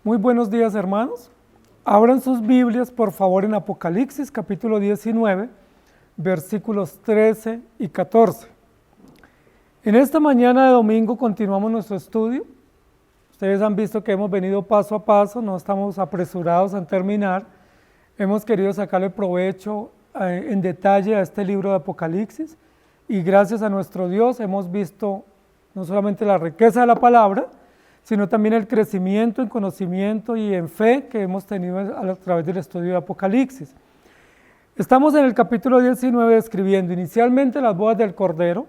Muy buenos días, hermanos. Abran sus Biblias, por favor, en Apocalipsis, capítulo 19, versículos 13 y 14. En esta mañana de domingo continuamos nuestro estudio. Ustedes han visto que hemos venido paso a paso, no estamos apresurados en terminar. Hemos querido sacarle provecho en detalle a este libro de Apocalipsis y gracias a nuestro Dios hemos visto no solamente la riqueza de la palabra, sino también el crecimiento en conocimiento y en fe que hemos tenido a través del estudio de Apocalipsis. Estamos en el capítulo 19 describiendo inicialmente las bodas del Cordero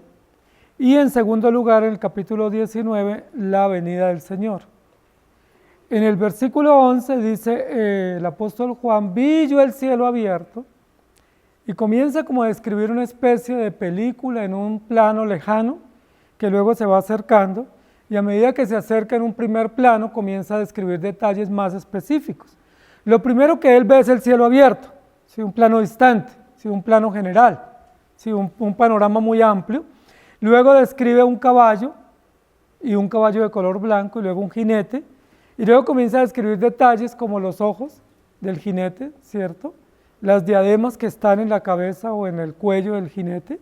y en segundo lugar en el capítulo 19 la venida del Señor. En el versículo 11 dice el apóstol Juan, vi yo el cielo abierto, y comienza como a describir una especie de película en un plano lejano que luego se va acercando, y a medida que se acerca en un primer plano comienza a describir detalles más específicos. Lo primero que él ve es el cielo abierto, ¿sí? Un plano distante, ¿sí? Un plano general, ¿sí? un panorama muy amplio. Luego describe un caballo, y un caballo de color blanco, y luego un jinete, y luego comienza a describir detalles como los ojos del jinete, ¿cierto? Las diademas que están en la cabeza o en el cuello del jinete,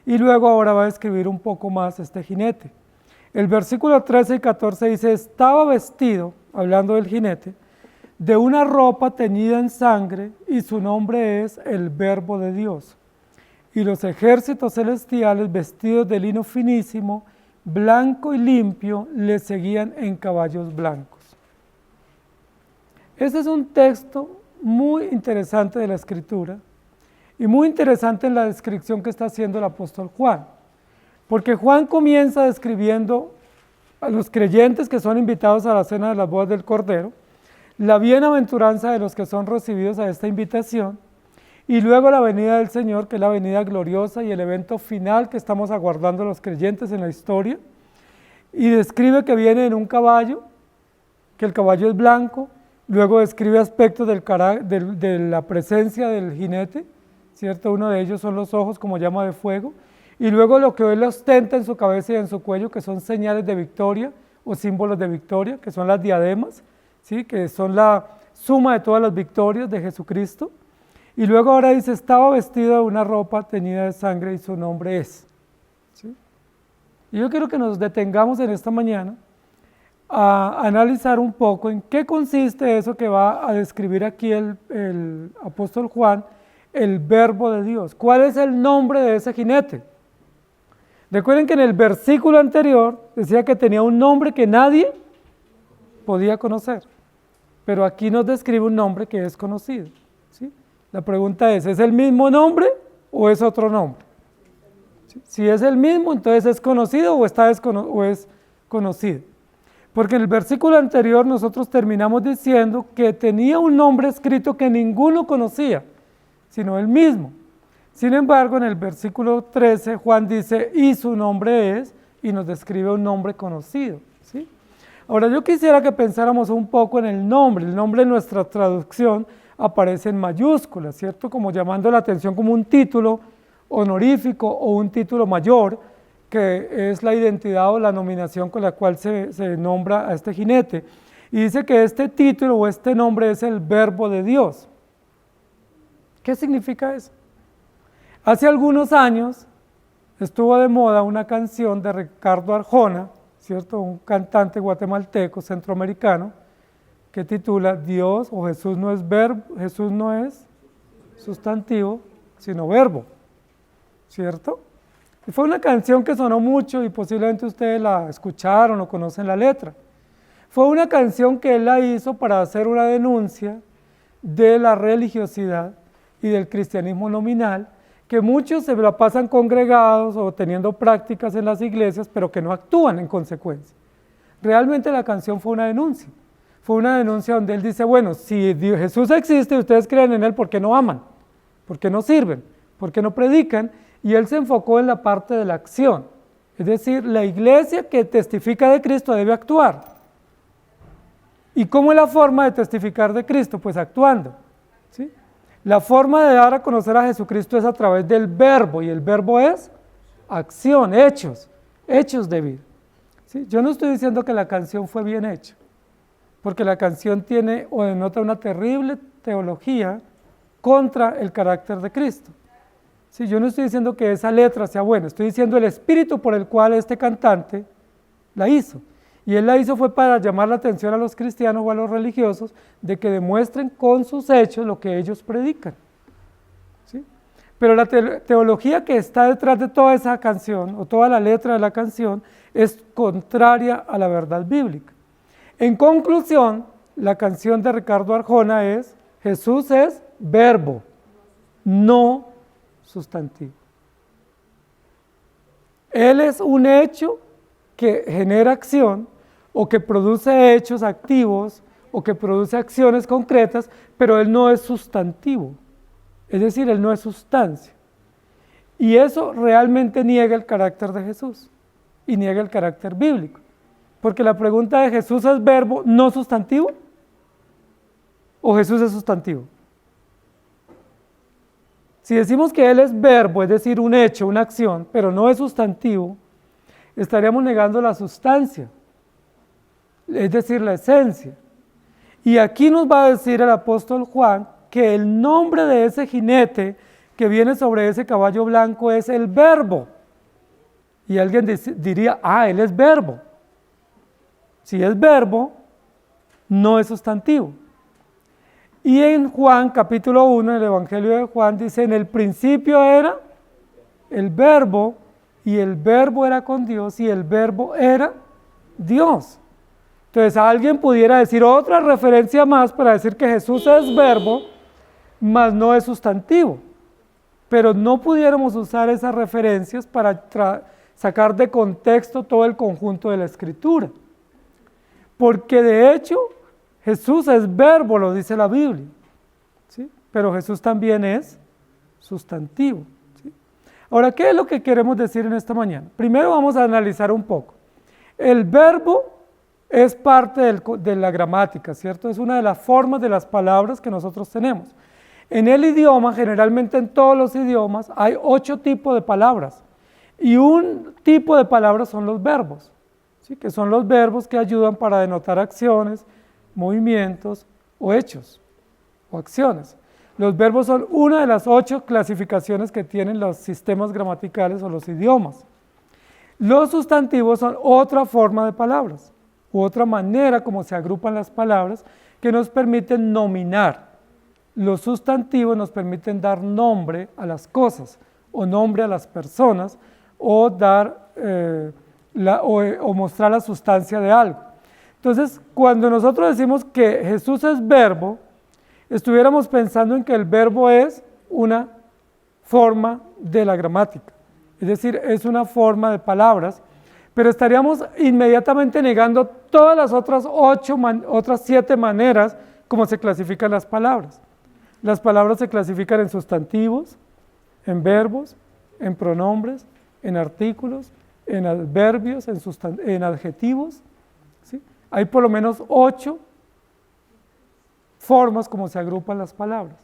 y luego ahora va a describir un poco más este jinete. El versículo 13 y 14 dice, estaba vestido, hablando del jinete, de una ropa teñida en sangre, y su nombre es el Verbo de Dios. Y los ejércitos celestiales, vestidos de lino finísimo, blanco y limpio, le seguían en caballos blancos. Este es un texto muy interesante de la Escritura y muy interesante en la descripción que está haciendo el apóstol Juan, porque Juan comienza describiendo a los creyentes que son invitados a la cena de las bodas del Cordero, la bienaventuranza de los que son recibidos a esta invitación, y luego la venida del Señor, que es la venida gloriosa y el evento final que estamos aguardando los creyentes en la historia, y describe que viene en un caballo, que el caballo es blanco. Luego describe aspectos de la presencia del jinete, ¿cierto? Uno de ellos son los ojos como llama de fuego, y luego lo que él ostenta en su cabeza y en su cuello, que son señales de victoria o símbolos de victoria, que son las diademas, ¿sí? Que son la suma de todas las victorias de Jesucristo. Y luego ahora dice, estaba vestido de una ropa teñida de sangre y su nombre es. ¿Sí? Y yo quiero que nos detengamos en esta mañana a analizar un poco en qué consiste eso que va a describir aquí el apóstol Juan, el Verbo de Dios. ¿Cuál es el nombre de ese jinete? Recuerden que en el versículo anterior decía que tenía un nombre que nadie podía conocer, pero aquí nos describe un nombre que es conocido, ¿sí? La pregunta es el mismo nombre o es otro nombre? ¿Sí? Si es el mismo, entonces ¿es conocido o es conocido? Porque en el versículo anterior nosotros terminamos diciendo que tenía un nombre escrito que ninguno conocía, sino él mismo. Sin embargo, en el versículo 13 Juan dice, y su nombre es, y nos describe un nombre conocido, ¿sí? Ahora yo quisiera que pensáramos un poco en el nombre. El nombre en nuestra traducción aparece en mayúsculas, ¿cierto? Como llamando la atención como un título honorífico o un título mayor, que es la identidad o la nominación con la cual se nombra a este jinete. Y dice que este título o este nombre es el Verbo de Dios. ¿Qué significa eso? Hace algunos años estuvo de moda una canción de Ricardo Arjona, ¿cierto? Un cantante guatemalteco, centroamericano, que titula Dios o Jesús no es verbo, Jesús no es sustantivo, sino verbo, ¿cierto? Y fue una canción que sonó mucho y posiblemente ustedes la escucharon o conocen la letra. Fue una canción que él la hizo para hacer una denuncia de la religiosidad y del cristianismo nominal, que muchos se la pasan congregados o teniendo prácticas en las iglesias, pero que no actúan en consecuencia. Realmente la canción fue una denuncia donde él dice, bueno, si Jesús existe y ustedes creen en él, ¿por qué no aman? ¿Por qué no sirven? ¿Por qué no predican? Y él se enfocó en la parte de la acción, es decir, la iglesia que testifica de Cristo debe actuar. ¿Y cómo es la forma de testificar de Cristo? Pues actuando, ¿sí? La forma de dar a conocer a Jesucristo es a través del verbo, y el verbo es acción, hechos de vida. ¿Sí? Yo no estoy diciendo que la canción fue bien hecha, porque la canción tiene o denota una terrible teología contra el carácter de Cristo. Si yo no estoy diciendo que esa letra sea buena, estoy diciendo el espíritu por el cual este cantante la hizo. Y él la hizo fue para llamar la atención a los cristianos o a los religiosos de que demuestren con sus hechos lo que ellos predican. ¿Sí? Pero la teología que está detrás de toda esa canción o toda la letra de la canción es contraria a la verdad bíblica. En conclusión, la canción de Ricardo Arjona es: Jesús es verbo, no sustantivo. Él es un hecho que genera acción o que produce hechos activos o que produce acciones concretas, pero él no es sustantivo, es decir, él no es sustancia. Y eso realmente niega el carácter de Jesús y niega el carácter bíblico, porque la pregunta de ¿Jesús es verbo no sustantivo o Jesús es sustantivo? Si decimos que él es verbo, es decir, un hecho, una acción, pero no es sustantivo, estaríamos negando la sustancia, es decir, la esencia. Y aquí nos va a decir el apóstol Juan que el nombre de ese jinete que viene sobre ese caballo blanco es el verbo. Y alguien diría, él es verbo. Si es verbo, no es sustantivo. Y en Juan capítulo 1, en el Evangelio de Juan, dice: en el principio era el verbo, y el verbo era con Dios, y el verbo era Dios. Entonces alguien pudiera decir otra referencia más para decir que Jesús es verbo, mas no es sustantivo. Pero no pudiéramos usar esas referencias para sacar de contexto todo el conjunto de la Escritura. Porque de hecho, Jesús es verbo, lo dice la Biblia, ¿sí? Pero Jesús también es sustantivo, ¿sí? Ahora, ¿qué es lo que queremos decir en esta mañana? Primero vamos a analizar un poco. El verbo es parte de la gramática, ¿cierto? Es una de las formas de las palabras que nosotros tenemos. En el idioma, generalmente en todos los idiomas, hay 8 tipos de palabras. Y un tipo de palabras son los verbos, ¿sí? Que son los verbos que ayudan para denotar acciones, movimientos o hechos o acciones. Los verbos son una de las 8 clasificaciones que tienen los sistemas gramaticales o los idiomas. Los sustantivos son otra forma de palabras u otra manera como se agrupan las palabras que nos permiten nominar. Los sustantivos nos permiten dar nombre a las cosas o nombre a las personas o dar o mostrar la sustancia de algo. Entonces, cuando nosotros decimos que Jesús es verbo, estuviéramos pensando en que el verbo es una forma de la gramática, es decir, es una forma de palabras, pero estaríamos inmediatamente negando todas las otras 7 maneras como se clasifican las palabras. Las palabras se clasifican en sustantivos, en verbos, en pronombres, en artículos, en adverbios, en adjetivos, ¿sí? Hay por lo menos 8 formas como se agrupan las palabras.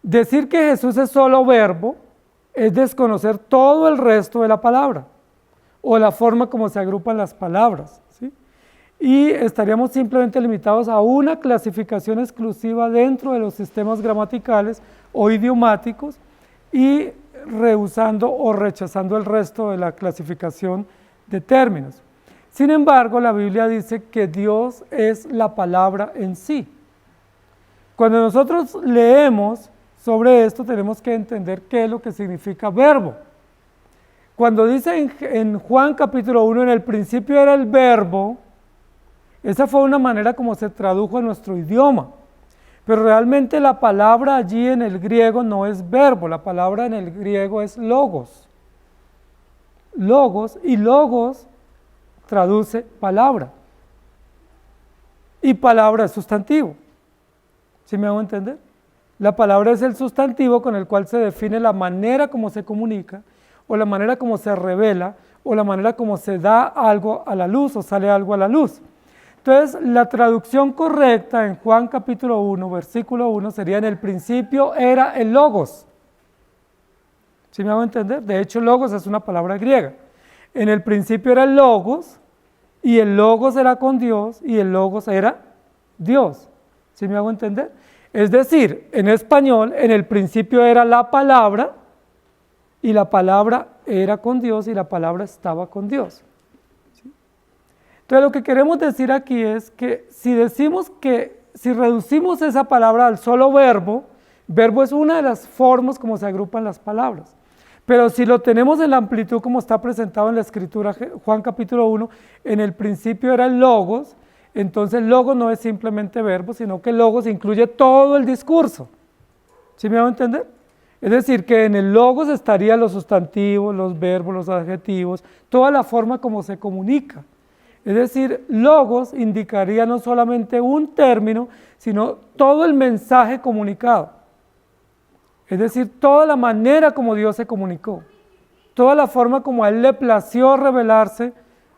Decir que Jesús es solo verbo es desconocer todo el resto de la palabra o la forma como se agrupan las palabras, ¿sí? Y estaríamos simplemente limitados a una clasificación exclusiva dentro de los sistemas gramaticales o idiomáticos y rehusando o rechazando el resto de la clasificación de términos. Sin embargo, la Biblia dice que Dios es la palabra en sí. Cuando nosotros leemos sobre esto, tenemos que entender qué es lo que significa verbo. Cuando dice en Juan capítulo 1, en el principio era el verbo, esa fue una manera como se tradujo en nuestro idioma. Pero realmente la palabra allí en el griego no es verbo, la palabra en el griego es logos. Logos, y logos traduce palabra. Y palabra es sustantivo. ¿Sí me hago entender? La palabra es el sustantivo con el cual se define la manera como se comunica, o la manera como se revela, o la manera como se da algo a la luz, o sale algo a la luz. Entonces, la traducción correcta en Juan capítulo 1, versículo 1, sería: en el principio era el logos. ¿Sí me hago entender? De hecho, logos es una palabra griega. En el principio era el logos, y el Logos era con Dios, y el Logos era Dios. ¿Sí me hago entender? Es decir, en español, en el principio era la palabra, y la palabra era con Dios, y la palabra estaba con Dios. ¿Sí? Entonces lo que queremos decir aquí es que si reducimos esa palabra al solo verbo, verbo es una de las formas como se agrupan las palabras. Pero si lo tenemos en la amplitud como está presentado en la Escritura, Juan capítulo 1, en el principio era el Logos, entonces Logos no es simplemente verbo, sino que Logos incluye todo el discurso. ¿Sí me hago entender? Es decir, que en el Logos estarían los sustantivos, los verbos, los adjetivos, toda la forma como se comunica. Es decir, Logos indicaría no solamente un término, sino todo el mensaje comunicado. Es decir, toda la manera como Dios se comunicó, toda la forma como a Él le plació revelarse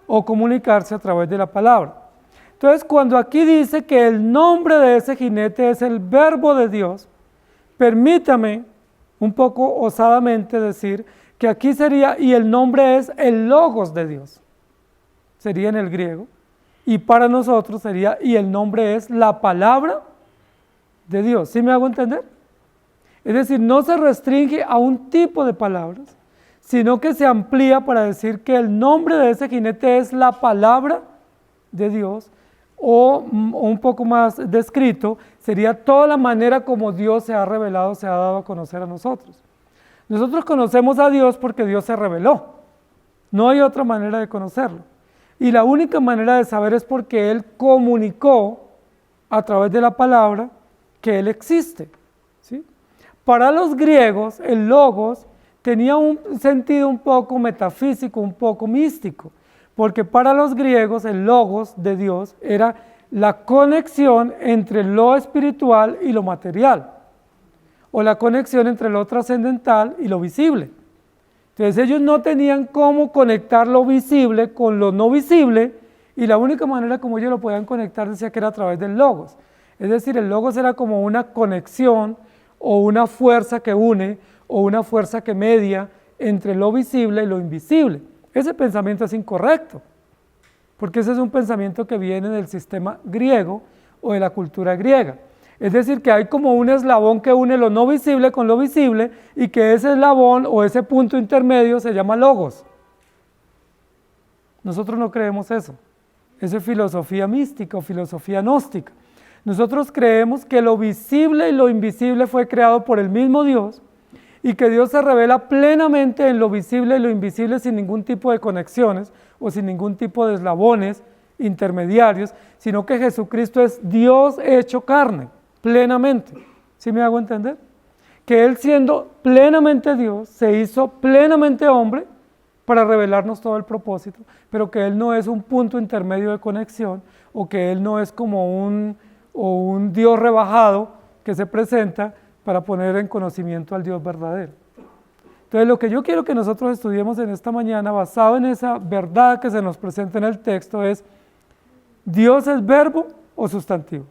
o comunicarse a través de la palabra. Entonces, cuando aquí dice que el nombre de ese jinete es el Verbo de Dios, permítame un poco osadamente decir que aquí sería, y el nombre es el Logos de Dios, sería en el griego, y para nosotros sería, y el nombre es la palabra de Dios. ¿Sí me hago entender? Es decir, no se restringe a un tipo de palabras, sino que se amplía para decir que el nombre de ese jinete es la palabra de Dios, o un poco más descrito, sería toda la manera como Dios se ha revelado, se ha dado a conocer a nosotros. Nosotros conocemos a Dios porque Dios se reveló, no hay otra manera de conocerlo. Y la única manera de saber es porque Él comunicó a través de la palabra que Él existe. ¿Sí? Para los griegos, el Logos tenía un sentido un poco metafísico, un poco místico, porque para los griegos el Logos de Dios era la conexión entre lo espiritual y lo material, o la conexión entre lo trascendental y lo visible. Entonces ellos no tenían cómo conectar lo visible con lo no visible, y la única manera como ellos lo podían conectar decía que era a través del Logos. Es decir, el Logos era como una conexión, o una fuerza que une, o una fuerza que media entre lo visible y lo invisible. Ese pensamiento es incorrecto, porque ese es un pensamiento que viene del sistema griego o de la cultura griega. Es decir, que hay como un eslabón que une lo no visible con lo visible, y que ese eslabón o ese punto intermedio se llama Logos. Nosotros no creemos eso. Eso es filosofía mística o filosofía gnóstica. Nosotros creemos que lo visible y lo invisible fue creado por el mismo Dios, y que Dios se revela plenamente en lo visible y lo invisible sin ningún tipo de conexiones o sin ningún tipo de eslabones intermediarios, sino que Jesucristo es Dios hecho carne, plenamente. ¿Sí me hago entender? Que Él, siendo plenamente Dios, se hizo plenamente hombre para revelarnos todo el propósito, pero que Él no es un punto intermedio de conexión, o que Él no es como un Dios rebajado que se presenta para poner en conocimiento al Dios verdadero. Entonces, lo que yo quiero que nosotros estudiemos en esta mañana, basado en esa verdad que se nos presenta en el texto, es: ¿Dios es verbo o sustantivo?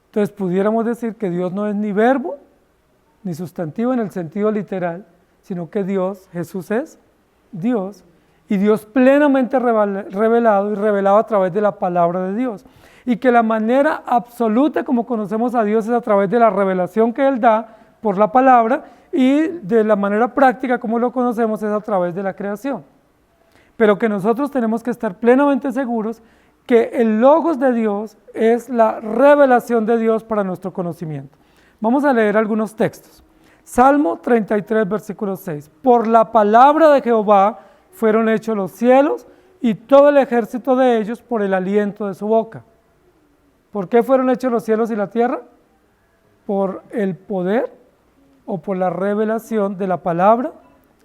Entonces, pudiéramos decir que Dios no es ni verbo ni sustantivo en el sentido literal, sino que Dios, Jesús, es Dios, y Dios plenamente revelado y revelado a través de la palabra de Dios, y que la manera absoluta como conocemos a Dios es a través de la revelación que Él da por la palabra, y de la manera práctica como lo conocemos es a través de la creación. Pero que nosotros tenemos que estar plenamente seguros que el Logos de Dios es la revelación de Dios para nuestro conocimiento. Vamos a leer algunos textos. Salmo 33, versículo 6. Por la palabra de Jehová fueron hechos los cielos, y todo el ejército de ellos por el aliento de su boca. ¿Por qué fueron hechos los cielos y la tierra? Por el poder o por la revelación de la palabra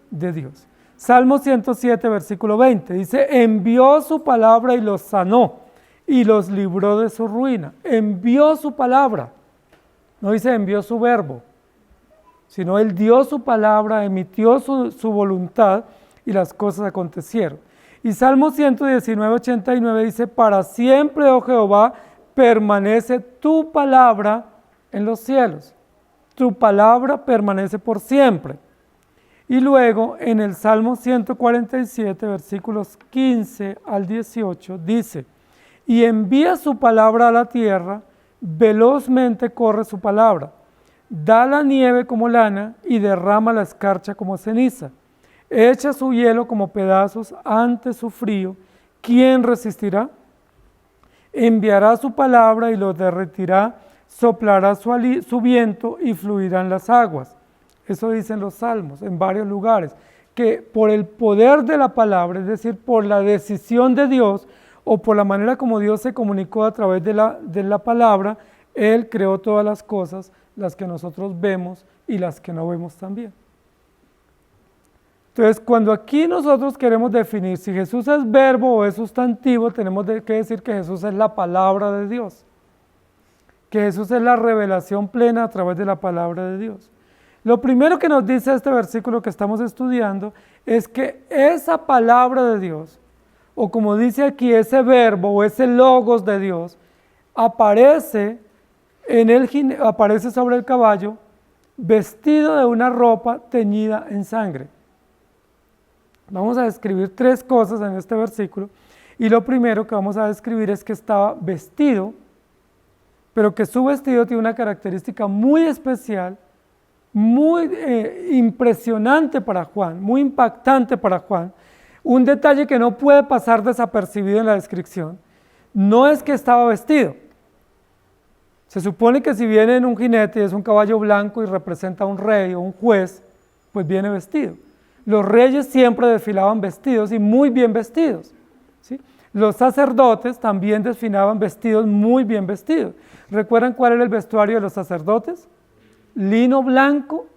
de Dios. Salmo 107, versículo 20, dice: envió su palabra y los sanó, y los libró de su ruina. Envió su palabra, no dice envió su verbo, sino Él dio su palabra, emitió su voluntad, y las cosas acontecieron. Y Salmo 119, 89 dice: para siempre, oh Jehová, permanece tu palabra en los cielos. Tu palabra permanece por siempre. Y luego en el Salmo 147, versículos 15 al 18, dice, y envía su palabra a la tierra, velozmente corre su palabra, da la nieve como lana y derrama la escarcha como ceniza, echa su hielo como pedazos ante su frío, ¿quién resistirá? Enviará su palabra y lo derretirá, soplará su viento y fluirán las aguas. Eso dicen los salmos en varios lugares, que por el poder de la palabra, es decir, por la decisión de Dios o por la manera como Dios se comunicó a través de la palabra, Él creó todas las cosas, las que nosotros vemos y las que no vemos también. Entonces, cuando aquí nosotros queremos definir si Jesús es verbo o es sustantivo, tenemos que decir que Jesús es la palabra de Dios, que Jesús es la revelación plena a través de la palabra de Dios. Lo primero que nos dice este versículo que estamos estudiando es que esa palabra de Dios, o como dice aquí, ese verbo o ese logos de Dios, aparece sobre el caballo vestido de una ropa teñida en sangre. Vamos a describir tres cosas en este versículo, y lo primero que vamos a describir es que estaba vestido, pero que su vestido tiene una característica muy especial, muy impresionante para Juan, muy impactante para Juan, un detalle que no puede pasar desapercibido en la descripción, no es que estaba vestido. Se supone que si viene en un jinete y es un caballo blanco y representa a un rey o un juez, pues viene vestido. Los reyes siempre desfilaban vestidos y muy bien vestidos, ¿sí? Los sacerdotes también desfilaban vestidos muy bien vestidos. ¿Recuerdan cuál era el vestuario de los sacerdotes? Lino blanco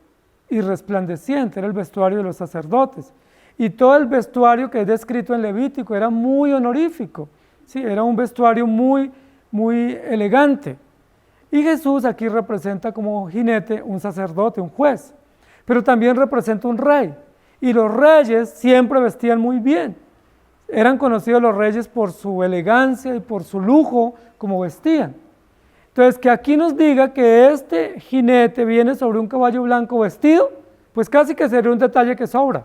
y resplandeciente, era el vestuario de los sacerdotes. Y todo el vestuario que es descrito en Levítico era muy honorífico, ¿sí? Era un vestuario muy elegante. Y Jesús aquí representa como jinete un sacerdote, un juez, pero también representa un rey. Y los reyes siempre vestían muy bien. Eran conocidos los reyes por su elegancia y por su lujo como vestían. Entonces, que aquí nos diga que este jinete viene sobre un caballo blanco vestido, pues casi que sería un detalle que sobra,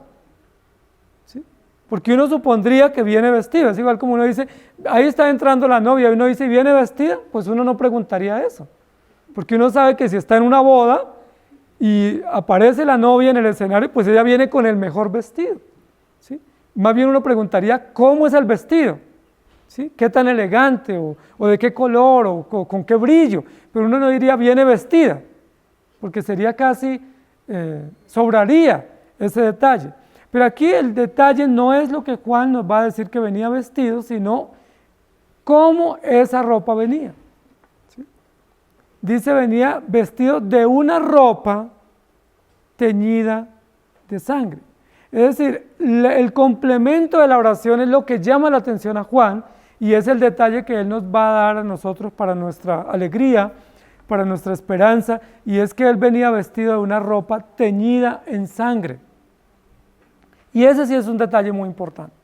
¿sí? Porque uno supondría que viene vestido. Es igual como uno dice, ahí está entrando la novia, y uno dice, ¿viene vestida? Pues uno no preguntaría eso. Porque uno sabe que si está en una boda y aparece la novia en el escenario, pues ella viene con el mejor vestido, ¿sí? Más bien uno preguntaría, ¿cómo es el vestido? ¿Sí? ¿Qué tan elegante? O de qué color? O con qué brillo? Pero uno no diría, viene vestida, porque sería casi, sobraría ese detalle. Pero aquí el detalle no es lo que Juan nos va a decir que venía vestido, sino cómo esa ropa venía. Dice, venía vestido de una ropa teñida de sangre. Es decir, el complemento de la oración es lo que llama la atención a Juan, y es el detalle que él nos va a dar a nosotros para nuestra alegría, para nuestra esperanza, y es que él venía vestido de una ropa teñida en sangre. Y ese sí es un detalle muy importante.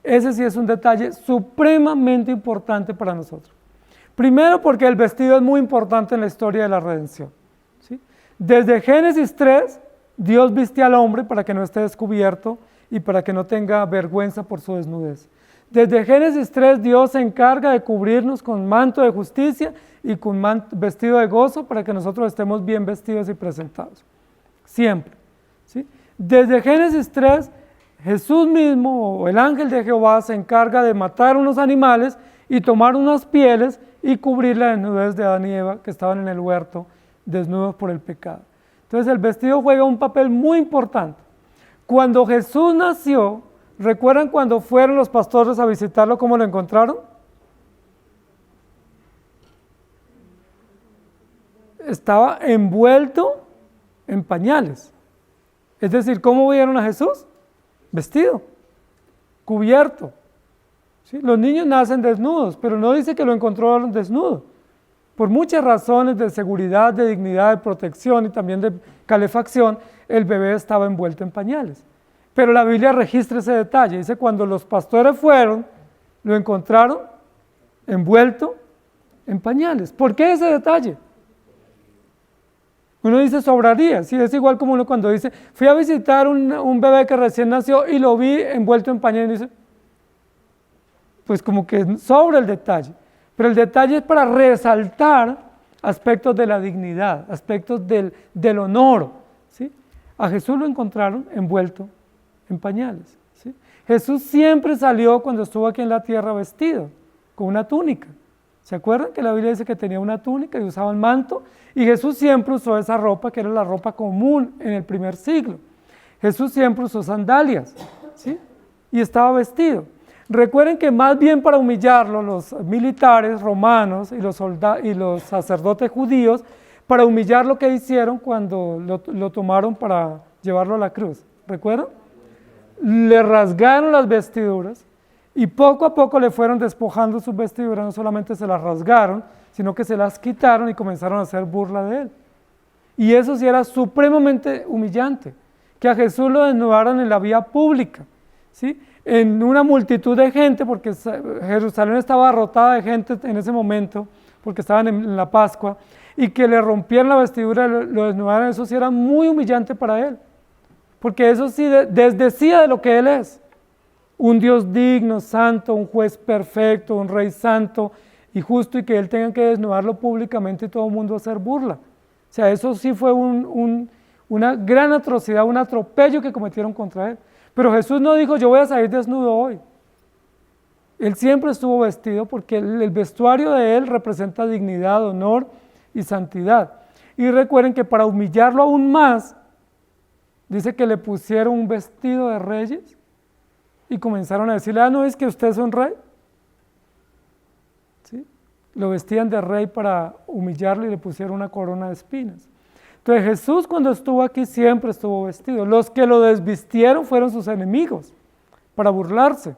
Ese sí es un detalle supremamente importante para nosotros. Primero porque el vestido es muy importante en la historia de la redención, ¿sí? Desde Génesis 3, Dios viste al hombre para que no esté descubierto y para que no tenga vergüenza por su desnudez. Desde Génesis 3, Dios se encarga de cubrirnos con manto de justicia y con vestido de gozo para que nosotros estemos bien vestidos y presentados. Siempre, ¿sí? Desde Génesis 3, Jesús mismo o el ángel de Jehová se encarga de matar unos animales y tomar unas pieles y cubrir la desnudez de Adán y Eva que estaban en el huerto desnudos por el pecado. Entonces el vestido juega un papel muy importante. Cuando Jesús nació, ¿recuerdan cuando fueron los pastores a visitarlo, cómo lo encontraron? Estaba envuelto en pañales. Es decir, ¿cómo vieron a Jesús? Vestido, cubierto. ¿Sí? Los niños nacen desnudos, pero no dice que lo encontraron desnudo. Por muchas razones de seguridad, de dignidad, de protección y también de calefacción, el bebé estaba envuelto en pañales. Pero la Biblia registra ese detalle. Dice, cuando los pastores fueron, lo encontraron envuelto en pañales. ¿Por qué ese detalle? Porque Uno dice sobraría, ¿sí? Es igual como uno cuando dice, fui a visitar un bebé que recién nació y lo vi envuelto en pañal y dice, pues como que sobra el detalle. Pero el detalle es para resaltar aspectos de la dignidad, aspectos del honor, ¿sí? A Jesús lo encontraron envuelto en pañales, ¿sí? Jesús siempre salió cuando estuvo aquí en la tierra vestido, con una túnica. ¿Se acuerdan que la Biblia dice que tenía una túnica y usaba el manto? Y Jesús siempre usó esa ropa, que era la ropa común en el primer siglo. Jesús siempre usó sandalias, ¿sí? Y estaba vestido. Recuerden que más bien para humillarlo, los militares romanos y los sacerdotes judíos, para humillar lo que hicieron cuando lo tomaron para llevarlo a la cruz. ¿Recuerdan? Le rasgaron las vestiduras y poco a poco le fueron despojando sus vestiduras, no solamente se las rasgaron, sino que se las quitaron y comenzaron a hacer burla de él. Y eso sí era supremamente humillante, que a Jesús lo desnudaran en la vía pública, ¿sí? En una multitud de gente, porque Jerusalén estaba abarrotada de gente en ese momento, porque estaban en la Pascua, y que le rompieran la vestidura, lo desnudaran, eso sí era muy humillante para él, porque eso sí desdecía de lo que él es. Un Dios digno, santo, un juez perfecto, un rey santo y justo, y que él tenga que desnudarlo públicamente y todo el mundo hacer burla. O sea, eso sí fue una gran atrocidad, un atropello que cometieron contra él. Pero Jesús no dijo, yo voy a salir desnudo hoy. Él siempre estuvo vestido porque el vestuario de él representa dignidad, honor y santidad. Y recuerden que para humillarlo aún más, dice que le pusieron un vestido de reyes y comenzaron a decirle, ¿no es que usted es un rey? ¿Sí? Lo vestían de rey para humillarlo y le pusieron una corona de espinas. Entonces Jesús cuando estuvo aquí siempre estuvo vestido. Los que lo desvistieron fueron sus enemigos para burlarse.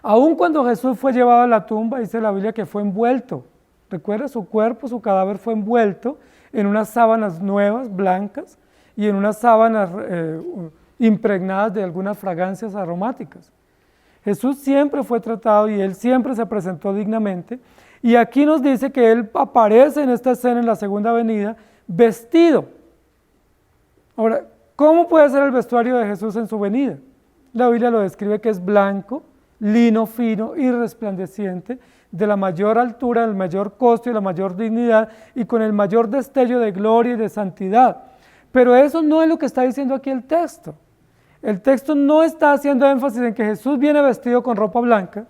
Aun cuando Jesús fue llevado a la tumba, dice la Biblia que fue envuelto. Recuerda, su cuerpo, su cadáver fue envuelto en unas sábanas nuevas, blancas, y en unas sábanas impregnadas de algunas fragancias aromáticas. Jesús siempre fue tratado y él siempre se presentó dignamente. Y aquí nos dice que él aparece en esta escena en la segunda venida vestido. Ahora, ¿cómo puede ser el vestuario de Jesús en su venida? La Biblia lo describe que es blanco, lino fino y resplandeciente, de la mayor altura, del mayor costo y la mayor dignidad, y con el mayor destello de gloria y de santidad. Pero eso no es lo que está diciendo aquí el texto. El texto no está haciendo énfasis en que Jesús viene vestido con ropa blanca.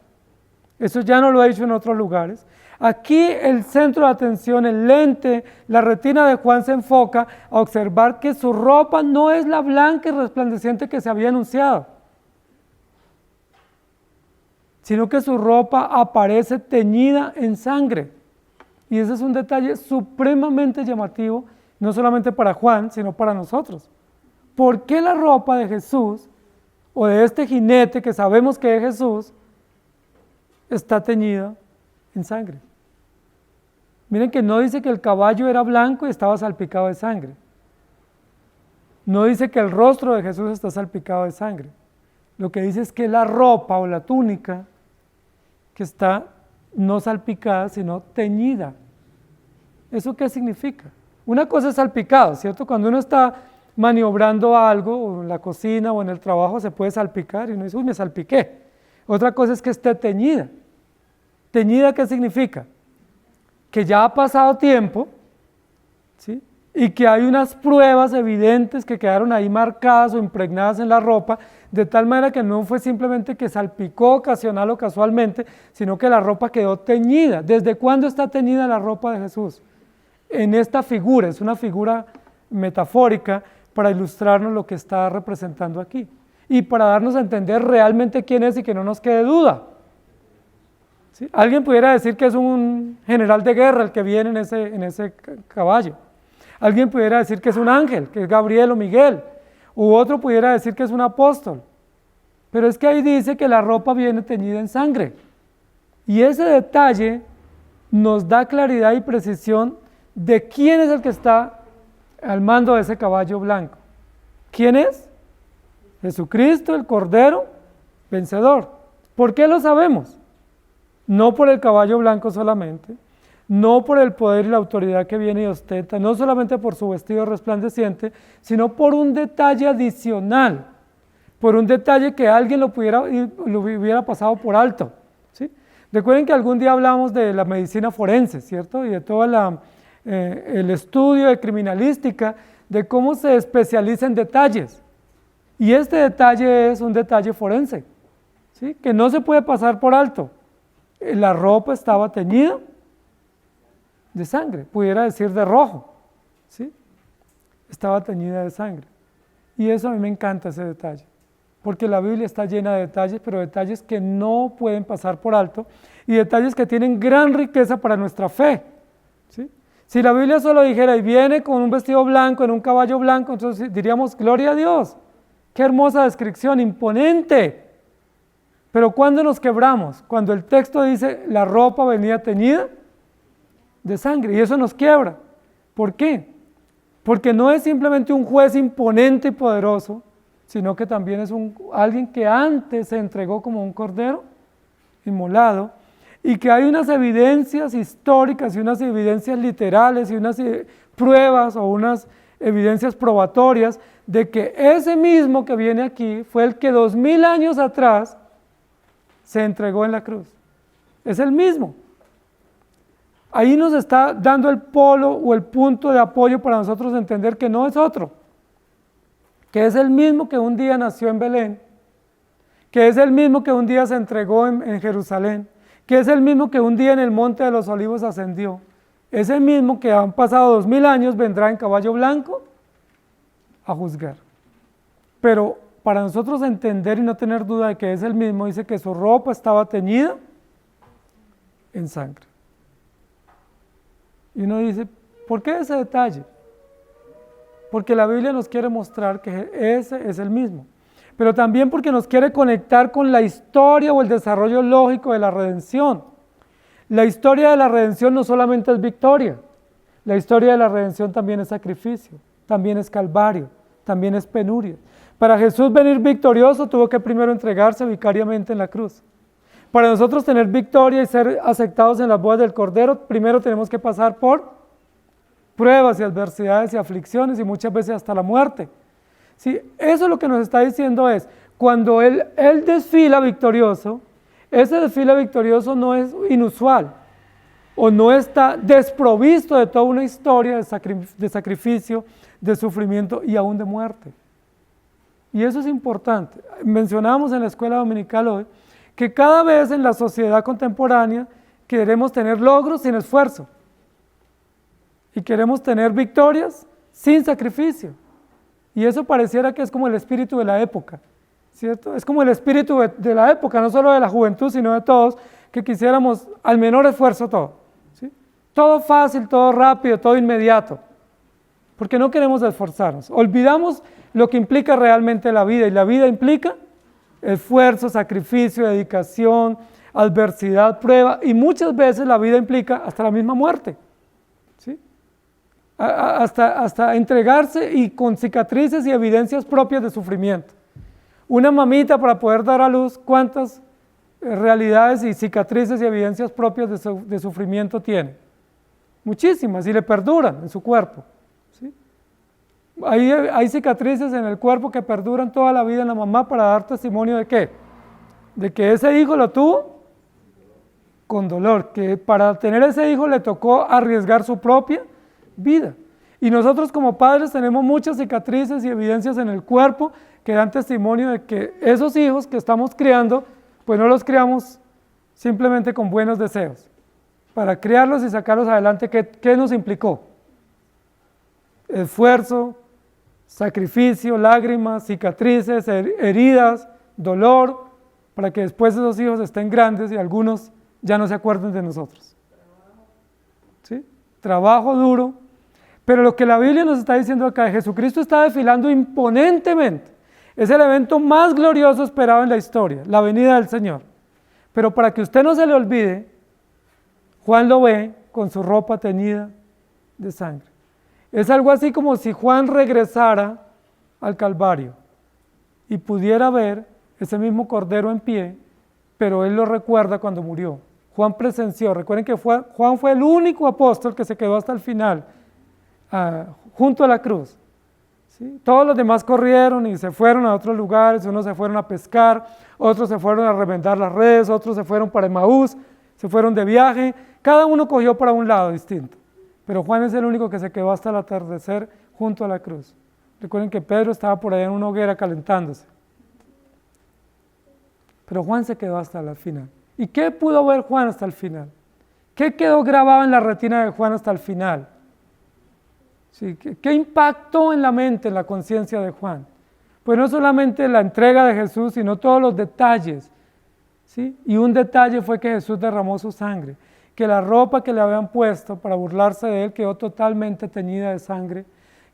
Eso ya no lo ha dicho en otros lugares. Aquí el centro de atención, el lente, la retina de Juan se enfoca a observar que su ropa no es la blanca y resplandeciente que se había anunciado, sino que su ropa aparece teñida en sangre. Y ese es un detalle supremamente llamativo, no solamente para Juan, sino para nosotros. ¿Por qué la ropa de Jesús, o de este jinete que sabemos que es Jesús, está teñida en sangre? Miren que no dice que el caballo era blanco y estaba salpicado de sangre. No dice que el rostro de Jesús está salpicado de sangre. Lo que dice es que la ropa o la túnica que está no salpicada, sino teñida. ¿Eso qué significa? Una cosa es salpicado, ¿cierto? Cuando uno está maniobrando algo, o en la cocina o en el trabajo, se puede salpicar y uno dice, uy, me salpiqué. Otra cosa es que esté teñida. ¿Teñida qué significa? Que ya ha pasado tiempo, ¿sí? Y que hay unas pruebas evidentes que quedaron ahí marcadas o impregnadas en la ropa, de tal manera que no fue simplemente que salpicó ocasional o casualmente, sino que la ropa quedó teñida. ¿Desde cuándo está teñida la ropa de Jesús? En esta figura, es una figura metafórica para ilustrarnos lo que está representando aquí y para darnos a entender realmente quién es y que no nos quede duda. ¿Sí? Alguien pudiera decir que es un general de guerra el que viene en ese caballo. Alguien pudiera decir que es un ángel, que es Gabriel o Miguel, u otro pudiera decir que es un apóstol. Pero es que ahí dice que la ropa viene teñida en sangre. Y ese detalle nos da claridad y precisión de quién es el que está al mando de ese caballo blanco. ¿Quién es? Jesucristo, el Cordero vencedor. ¿Por qué lo sabemos? No por el caballo blanco solamente, no por el poder y la autoridad que viene y ostenta, no solamente por su vestido resplandeciente, sino por un detalle adicional, por un detalle que alguien lo hubiera pasado por alto. ¿Sí? Recuerden que algún día hablamos de la medicina forense, ¿cierto? Y de todo el estudio de criminalística, de cómo se especializa en detalles. Y este detalle es un detalle forense, ¿sí? Que no se puede pasar por alto. La ropa estaba teñida de sangre, pudiera decir de rojo, ¿sí? Estaba teñida de sangre. Y eso a mí me encanta, ese detalle, porque la Biblia está llena de detalles, pero detalles que no pueden pasar por alto y detalles que tienen gran riqueza para nuestra fe, ¿sí? Si la Biblia solo dijera, y viene con un vestido blanco, en un caballo blanco, entonces diríamos, gloria a Dios, qué hermosa descripción, imponente. Pero ¿cuándo nos quebramos? Cuando el texto dice, la ropa venía teñida de sangre, y eso nos quiebra. ¿Por qué? Porque no es simplemente un juez imponente y poderoso, sino que también es alguien que antes se entregó como un cordero inmolado, y que hay unas evidencias históricas y unas evidencias literales y unas pruebas o unas evidencias probatorias de que ese mismo que viene aquí fue el que 2000 años atrás se entregó en la cruz. Es el mismo. Ahí nos está dando el polo o el punto de apoyo para nosotros entender que no es otro, que es el mismo que un día nació en Belén, que es el mismo que un día se entregó en Jerusalén, que es el mismo que un día en el Monte de los Olivos ascendió. Ese mismo que han pasado 2000 años vendrá en caballo blanco a juzgar. Pero para nosotros entender y no tener duda de que es el mismo, dice que su ropa estaba teñida en sangre. Y uno dice, ¿por qué ese detalle? Porque la Biblia nos quiere mostrar que ese es el mismo, pero también porque nos quiere conectar con la historia o el desarrollo lógico de la redención. La historia de la redención no solamente es victoria, la historia de la redención también es sacrificio, también es calvario, también es penuria. Para Jesús venir victorioso tuvo que primero entregarse vicariamente en la cruz. Para nosotros tener victoria y ser aceptados en las bodas del Cordero, primero tenemos que pasar por pruebas y adversidades y aflicciones y muchas veces hasta la muerte. Sí, eso lo que nos está diciendo es, cuando Él desfila victorioso, ese desfile victorioso no es inusual o no está desprovisto de toda una historia de sacrificio, de sufrimiento y aún de muerte. Y eso es importante. Mencionábamos en la escuela dominical hoy que cada vez en la sociedad contemporánea queremos tener logros sin esfuerzo y queremos tener victorias sin sacrificio. Y eso pareciera que es como el espíritu de la época, ¿cierto? Es como el espíritu de la época, no solo de la juventud, sino de todos, que quisiéramos al menor esfuerzo todo, ¿sí? Todo fácil, todo rápido, todo inmediato, porque no queremos esforzarnos. Olvidamos lo que implica realmente la vida, y la vida implica esfuerzo, sacrificio, dedicación, adversidad, prueba, y muchas veces la vida implica hasta la misma muerte, ¿sí? Hasta entregarse y con cicatrices y evidencias propias de sufrimiento. Una mamita para poder dar a luz, ¿cuántas realidades y cicatrices y evidencias propias de sufrimiento tiene? Muchísimas, y le perduran en su cuerpo, ¿sí? Hay cicatrices en el cuerpo que perduran toda la vida en la mamá para dar testimonio de ¿qué? De que ese hijo lo tuvo con dolor, que para tener ese hijo le tocó arriesgar su propia vida. Y nosotros como padres tenemos muchas cicatrices y evidencias en el cuerpo que dan testimonio de que esos hijos que estamos criando, pues no los criamos simplemente con buenos deseos. Para criarlos y sacarlos adelante, ¿qué nos implicó? Esfuerzo, sacrificio, lágrimas, cicatrices, heridas, dolor, para que después esos hijos estén grandes y algunos ya no se acuerden de nosotros. ¿Sí? Trabajo duro, pero lo que la Biblia nos está diciendo acá, Jesucristo está desfilando imponentemente, es el evento más glorioso esperado en la historia, la venida del Señor. Pero para que usted no se le olvide, Juan lo ve con su ropa teñida de sangre. Es algo así como si Juan regresara al Calvario y pudiera ver ese mismo Cordero en pie, pero él lo recuerda cuando murió. Juan presenció. Recuerden que Juan fue el único apóstol que se quedó hasta el final, junto a la cruz. ¿Sí? Todos los demás corrieron y se fueron a otros lugares, unos se fueron a pescar, otros se fueron a remendar las redes, otros se fueron para Emaús, se fueron de viaje, cada uno cogió para un lado distinto. Pero Juan es el único que se quedó hasta el atardecer junto a la cruz. Recuerden que Pedro estaba por allá en una hoguera calentándose. Pero Juan se quedó hasta el final. ¿Y qué pudo ver Juan hasta el final? ¿Qué quedó grabado en la retina de Juan hasta el final? ¿Sí? ¿Qué impactó en la mente, en la conciencia de Juan? Pues no solamente la entrega de Jesús, sino todos los detalles. ¿Sí? Y un detalle fue que Jesús derramó su sangre, que la ropa que le habían puesto para burlarse de él quedó totalmente teñida de sangre,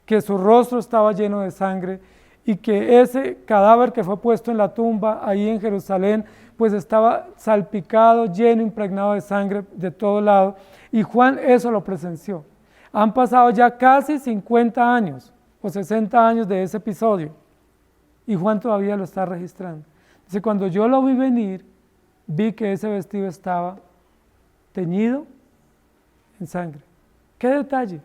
que su rostro estaba lleno de sangre y que ese cadáver que fue puesto en la tumba ahí en Jerusalén, pues estaba salpicado, lleno, impregnado de sangre de todo lado, y Juan eso lo presenció. Han pasado ya casi 50 años o 60 años de ese episodio y Juan todavía lo está registrando. Dice, cuando yo lo vi venir, vi que ese vestido estaba teñido en sangre. ¡Qué detalle!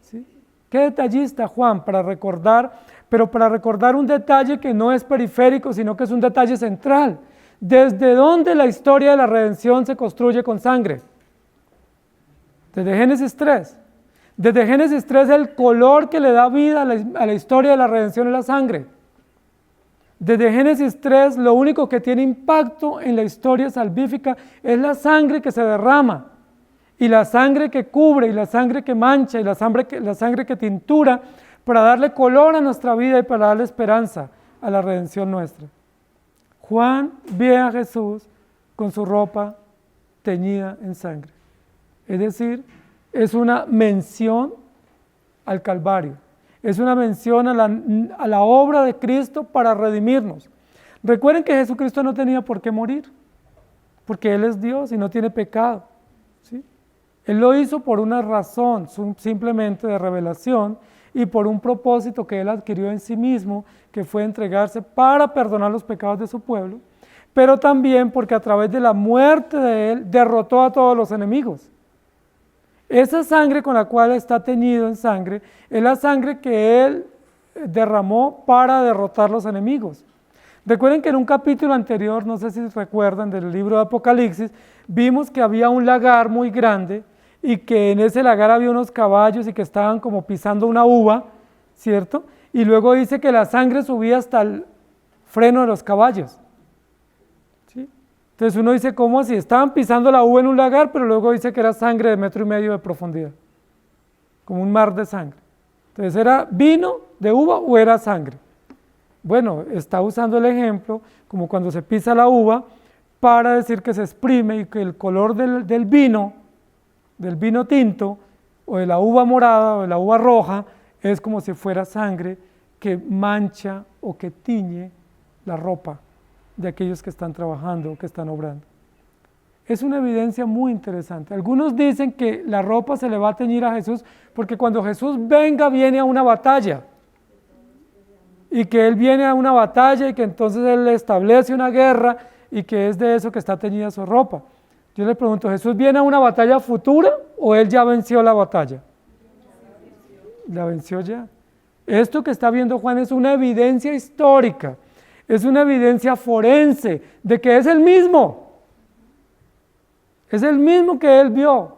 ¿Sí? ¡Qué detallista Juan para recordar, pero para recordar un detalle que no es periférico, sino que es un detalle central! ¿Desde dónde la historia de la redención se construye con sangre? Desde Génesis 3. Desde Génesis 3 el color que le da vida a la historia de la redención es la sangre. Desde Génesis 3 lo único que tiene impacto en la historia salvífica es la sangre que se derrama, y la sangre que cubre, y la sangre que mancha, y la sangre que tintura, para darle color a nuestra vida y para darle esperanza a la redención nuestra. Juan ve a Jesús con su ropa teñida en sangre. Es decir, es una mención al Calvario. Es una mención a la obra de Cristo para redimirnos. Recuerden que Jesucristo no tenía por qué morir, porque Él es Dios y no tiene pecado. ¿Sí? Él lo hizo por una razón simplemente de revelación y por un propósito que Él adquirió en sí mismo, que fue entregarse para perdonar los pecados de su pueblo, pero también porque a través de la muerte de Él derrotó a todos los enemigos. Esa sangre con la cual está teñido en sangre es la sangre que Él derramó para derrotar los enemigos. Recuerden que en un capítulo anterior, no sé si recuerdan, del libro de Apocalipsis, vimos que había un lagar muy grande y que en ese lagar había unos caballos y que estaban como pisando una uva, ¿cierto? Y luego dice que la sangre subía hasta el freno de los caballos. ¿Sí? Entonces uno dice, ¿cómo así? Estaban pisando la uva en un lagar, pero luego dice que era sangre de 1,5 metros de profundidad, como un mar de sangre. Entonces, ¿era vino de uva o era sangre? Bueno, está usando el ejemplo como cuando se pisa la uva para decir que se exprime y que el color del vino tinto o de la uva morada o de la uva roja es como si fuera sangre que mancha o que tiñe la ropa de aquellos que están trabajando o que están obrando. Es una evidencia muy interesante. Algunos dicen que la ropa se le va a teñir a Jesús porque cuando Jesús viene a una batalla y que Él viene a una batalla y que entonces Él establece una guerra y que es de eso que está teñida su ropa. Yo le pregunto, ¿Jesús viene a una batalla futura o Él ya venció la batalla? La venció ya. Esto que está viendo Juan es una evidencia histórica, es una evidencia forense de que es el mismo. Es el mismo que Él vio,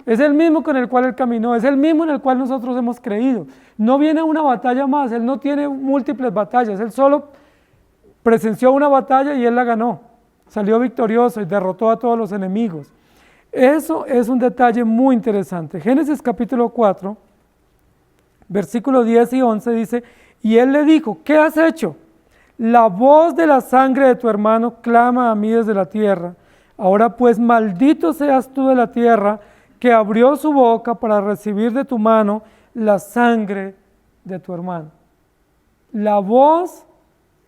es el mismo con el cual Él caminó, es el mismo en el cual nosotros hemos creído. No viene a una batalla más, Él no tiene múltiples batallas, Él solo presenció una batalla y Él la ganó. Salió victorioso y derrotó a todos los enemigos. Eso es un detalle muy interesante. Génesis capítulo 4, versículos 10 y 11 dice, y Él le dijo, ¿qué has hecho? La voz de la sangre de tu hermano clama a mí desde la tierra. Ahora pues maldito seas tú de la tierra, que abrió su boca para recibir de tu mano la sangre de tu hermano. La voz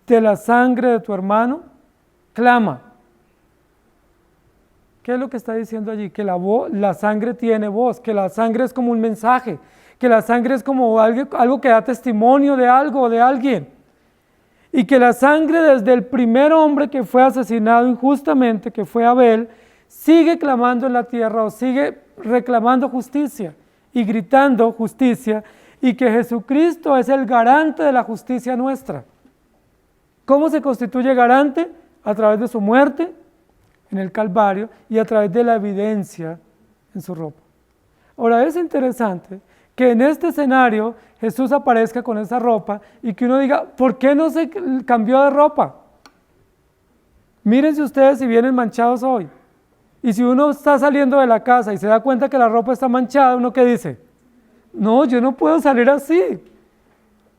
de la sangre de tu hermano clama. ¿Qué es lo que está diciendo allí? Que la sangre tiene voz, que la sangre es como un mensaje, que la sangre es como algo que da testimonio de algo o de alguien. Y que la sangre desde el primer hombre que fue asesinado injustamente, que fue Abel, sigue clamando en la tierra o sigue reclamando justicia y gritando justicia, y que Jesucristo es el garante de la justicia nuestra. ¿Cómo se constituye garante? A través de su muerte en el Calvario y a través de la evidencia en su ropa. Ahora es interesante que en este escenario Jesús aparezca con esa ropa y que uno diga, ¿por qué no se cambió de ropa? Mírense ustedes si vienen manchados hoy. Y si uno está saliendo de la casa y se da cuenta que la ropa está manchada, ¿uno qué dice? No, yo no puedo salir así.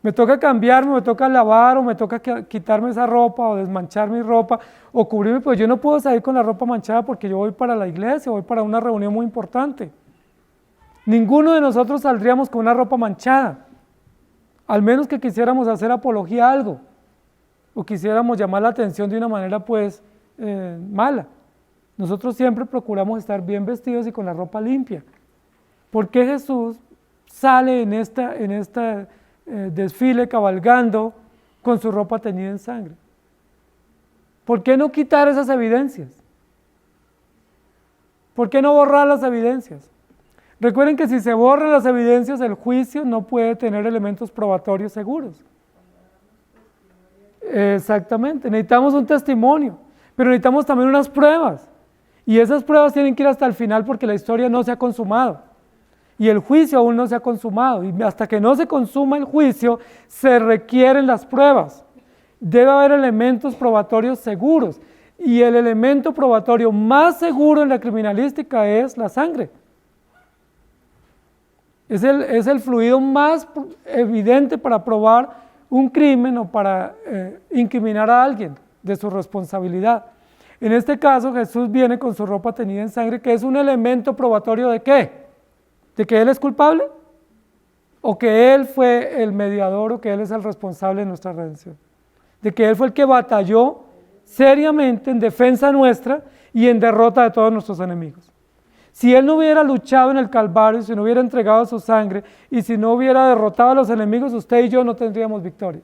Me toca cambiarme, me toca lavar o me toca quitarme esa ropa o desmanchar mi ropa o cubrirme, pues yo no puedo salir con la ropa manchada porque yo voy para la iglesia, voy para una reunión muy importante. Ninguno de nosotros saldríamos con una ropa manchada, al menos que quisiéramos hacer apología a algo o quisiéramos llamar la atención de una manera pues mala. Nosotros siempre procuramos estar bien vestidos y con la ropa limpia. ¿Por qué Jesús sale en este desfile cabalgando con su ropa teñida en sangre? ¿Por qué no quitar esas evidencias? ¿Por qué no borrar las evidencias? Recuerden que si se borran las evidencias, el juicio no puede tener elementos probatorios seguros. Exactamente, necesitamos un testimonio, pero necesitamos también unas pruebas. Y esas pruebas tienen que ir hasta el final porque la historia no se ha consumado. Y el juicio aún no se ha consumado. Y hasta que no se consuma el juicio, se requieren las pruebas. Debe haber elementos probatorios seguros. Y el elemento probatorio más seguro en la criminalística es la sangre. Es el fluido más evidente para probar un crimen o para incriminar a alguien de su responsabilidad. En este caso, Jesús viene con su ropa teñida en sangre, que es un elemento probatorio ¿de qué? ¿De que Él es culpable? ¿O que Él fue el mediador o que Él es el responsable de nuestra redención? De que Él fue el que batalló seriamente en defensa nuestra y en derrota de todos nuestros enemigos. Si Él no hubiera luchado en el Calvario, si no hubiera entregado su sangre y si no hubiera derrotado a los enemigos, usted y yo no tendríamos victoria.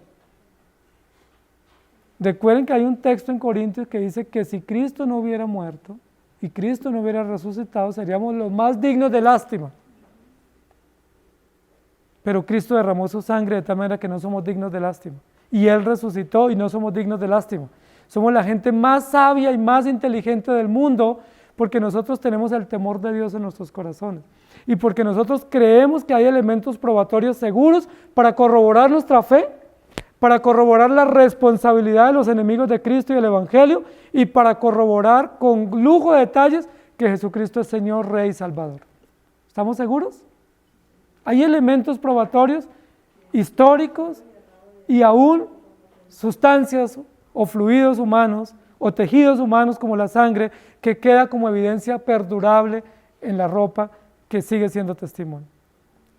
Recuerden que hay un texto en Corintios que dice que si Cristo no hubiera muerto y Cristo no hubiera resucitado, seríamos los más dignos de lástima. Pero Cristo derramó su sangre de tal manera que no somos dignos de lástima. Y Él resucitó y no somos dignos de lástima. Somos la gente más sabia y más inteligente del mundo porque nosotros tenemos el temor de Dios en nuestros corazones. Y porque nosotros creemos que hay elementos probatorios seguros para corroborar nuestra fe, para corroborar la responsabilidad de los enemigos de Cristo y el Evangelio, y para corroborar con lujo de detalles que Jesucristo es Señor, Rey y Salvador. ¿Estamos seguros? Hay elementos probatorios históricos y aún sustancias o fluidos humanos o tejidos humanos como la sangre que queda como evidencia perdurable en la ropa que sigue siendo testimonio.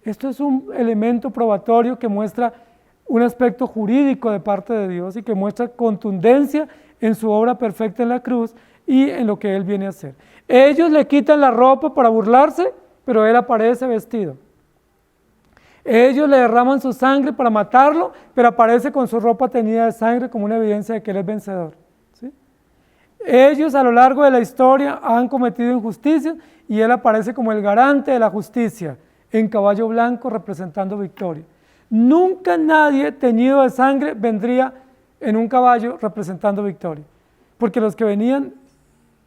Esto es un elemento probatorio que muestra un aspecto jurídico de parte de Dios y que muestra contundencia en su obra perfecta en la cruz y en lo que Él viene a hacer. Ellos le quitan la ropa para burlarse, pero Él aparece vestido. Ellos le derraman su sangre para matarlo, pero aparece con su ropa teñida de sangre como una evidencia de que Él es vencedor. ¿Sí? Ellos a lo largo de la historia han cometido injusticias y Él aparece como el garante de la justicia, en caballo blanco representando victoria. Nunca nadie teñido de sangre vendría en un caballo representando victoria, porque los que venían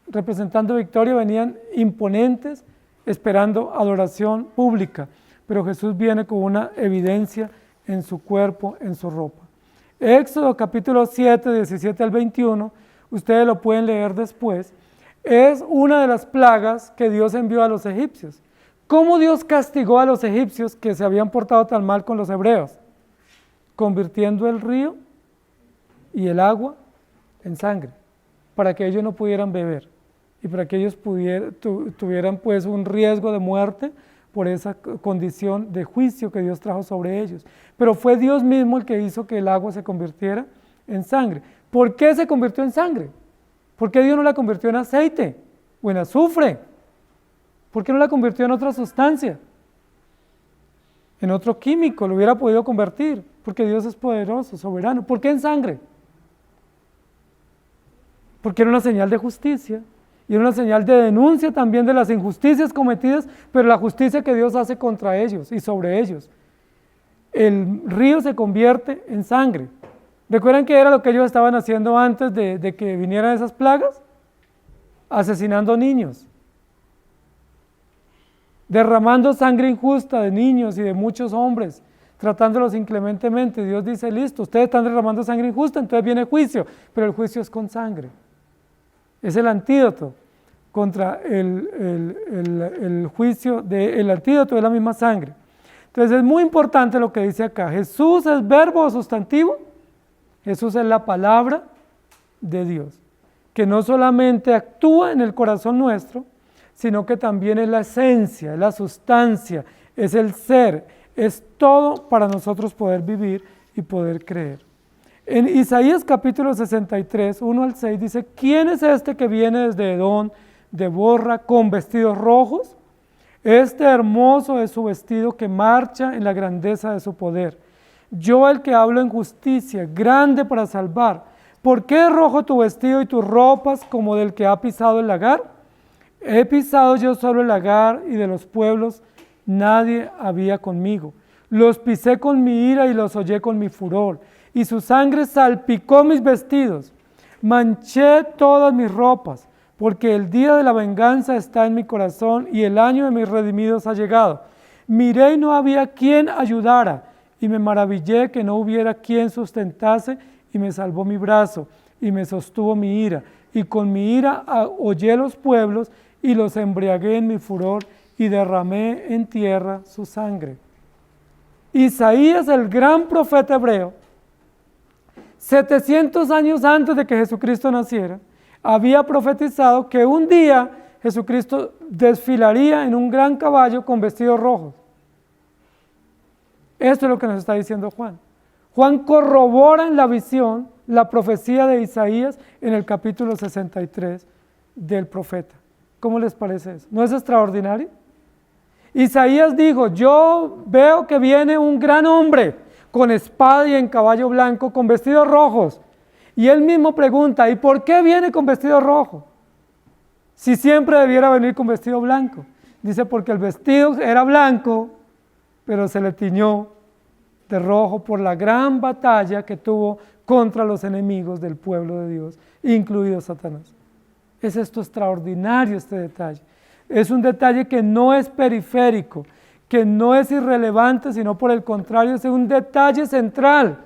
representando victoria venían imponentes, esperando adoración pública, pero Jesús viene con una evidencia en su cuerpo, en su ropa. Éxodo capítulo 7, 17 al 21, ustedes lo pueden leer después, es una de las plagas que Dios envió a los egipcios. ¿Cómo Dios castigó a los egipcios que se habían portado tan mal con los hebreos? Convirtiendo el río y el agua en sangre, para que ellos no pudieran beber y para que ellos tuvieran pues un riesgo de muerte por esa condición de juicio que Dios trajo sobre ellos. Pero fue Dios mismo el que hizo que el agua se convirtiera en sangre. ¿Por qué se convirtió en sangre? ¿Por qué Dios no la convirtió en aceite o en azufre? ¿Por qué no la convirtió en otra sustancia? En otro químico lo hubiera podido convertir, porque Dios es poderoso, soberano. ¿Por qué en sangre? Porque era una señal de justicia y era una señal de denuncia también de las injusticias cometidas, pero la justicia que Dios hace contra ellos y sobre ellos. El río se convierte en sangre. ¿Recuerdan qué era lo que ellos estaban haciendo antes de que vinieran esas plagas? Asesinando niños, derramando sangre injusta de niños y de muchos hombres, tratándolos inclementemente. Dios dice, listo, ustedes están derramando sangre injusta, entonces viene juicio, pero el juicio es con sangre. Es el antídoto contra el juicio, el antídoto de la misma sangre. Entonces es muy importante lo que dice acá. Jesús es verbo o sustantivo. Jesús es la palabra de Dios, que no solamente actúa en el corazón nuestro, sino que también es la esencia, es la sustancia, es el ser, es todo para nosotros poder vivir y poder creer. En Isaías capítulo 63, 1 al 6 dice, ¿quién es este que viene desde Edom, de Borra, con vestidos rojos? Este hermoso es su vestido que marcha en la grandeza de su poder. Yo el que hablo en justicia, grande para salvar. ¿Por qué es rojo tu vestido y tus ropas como del que ha pisado el lagar? He pisado yo solo el lagar y de los pueblos nadie había conmigo. Los pisé con mi ira y los hollé con mi furor. Y su sangre salpicó mis vestidos, manché todas mis ropas, porque el día de la venganza está en mi corazón y el año de mis redimidos ha llegado. Miré y no había quien ayudara, y me maravillé que no hubiera quien sustentase, y me salvó mi brazo, y me sostuvo mi ira, y con mi ira hollé los pueblos, y los embriagué en mi furor, y derramé en tierra su sangre. Isaías, el gran profeta hebreo, 700 años antes de que Jesucristo naciera, había profetizado que un día Jesucristo desfilaría en un gran caballo con vestidos rojos. Esto es lo que nos está diciendo Juan. Juan corrobora en la visión la profecía de Isaías en el capítulo 63 del profeta. ¿Cómo les parece eso? ¿No es extraordinario? Isaías dijo, yo veo que viene un gran hombre con espada y en caballo blanco, con vestidos rojos. Y él mismo pregunta, ¿y por qué viene con vestido rojo? Si siempre debiera venir con vestido blanco. Dice, porque el vestido era blanco, pero se le tiñó de rojo por la gran batalla que tuvo contra los enemigos del pueblo de Dios, incluido Satanás. Es esto extraordinario, este detalle. Es un detalle que no es periférico, que no es irrelevante, sino por el contrario, es un detalle central.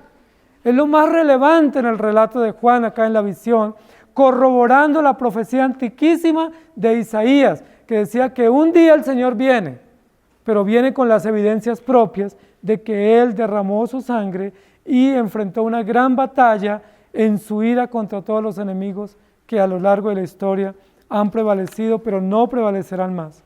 Es lo más relevante en el relato de Juan, acá en la visión, corroborando la profecía antiquísima de Isaías, que decía que un día el Señor viene, pero viene con las evidencias propias de que Él derramó su sangre y enfrentó una gran batalla en su ira contra todos los enemigos que a lo largo de la historia han prevalecido, pero no prevalecerán más.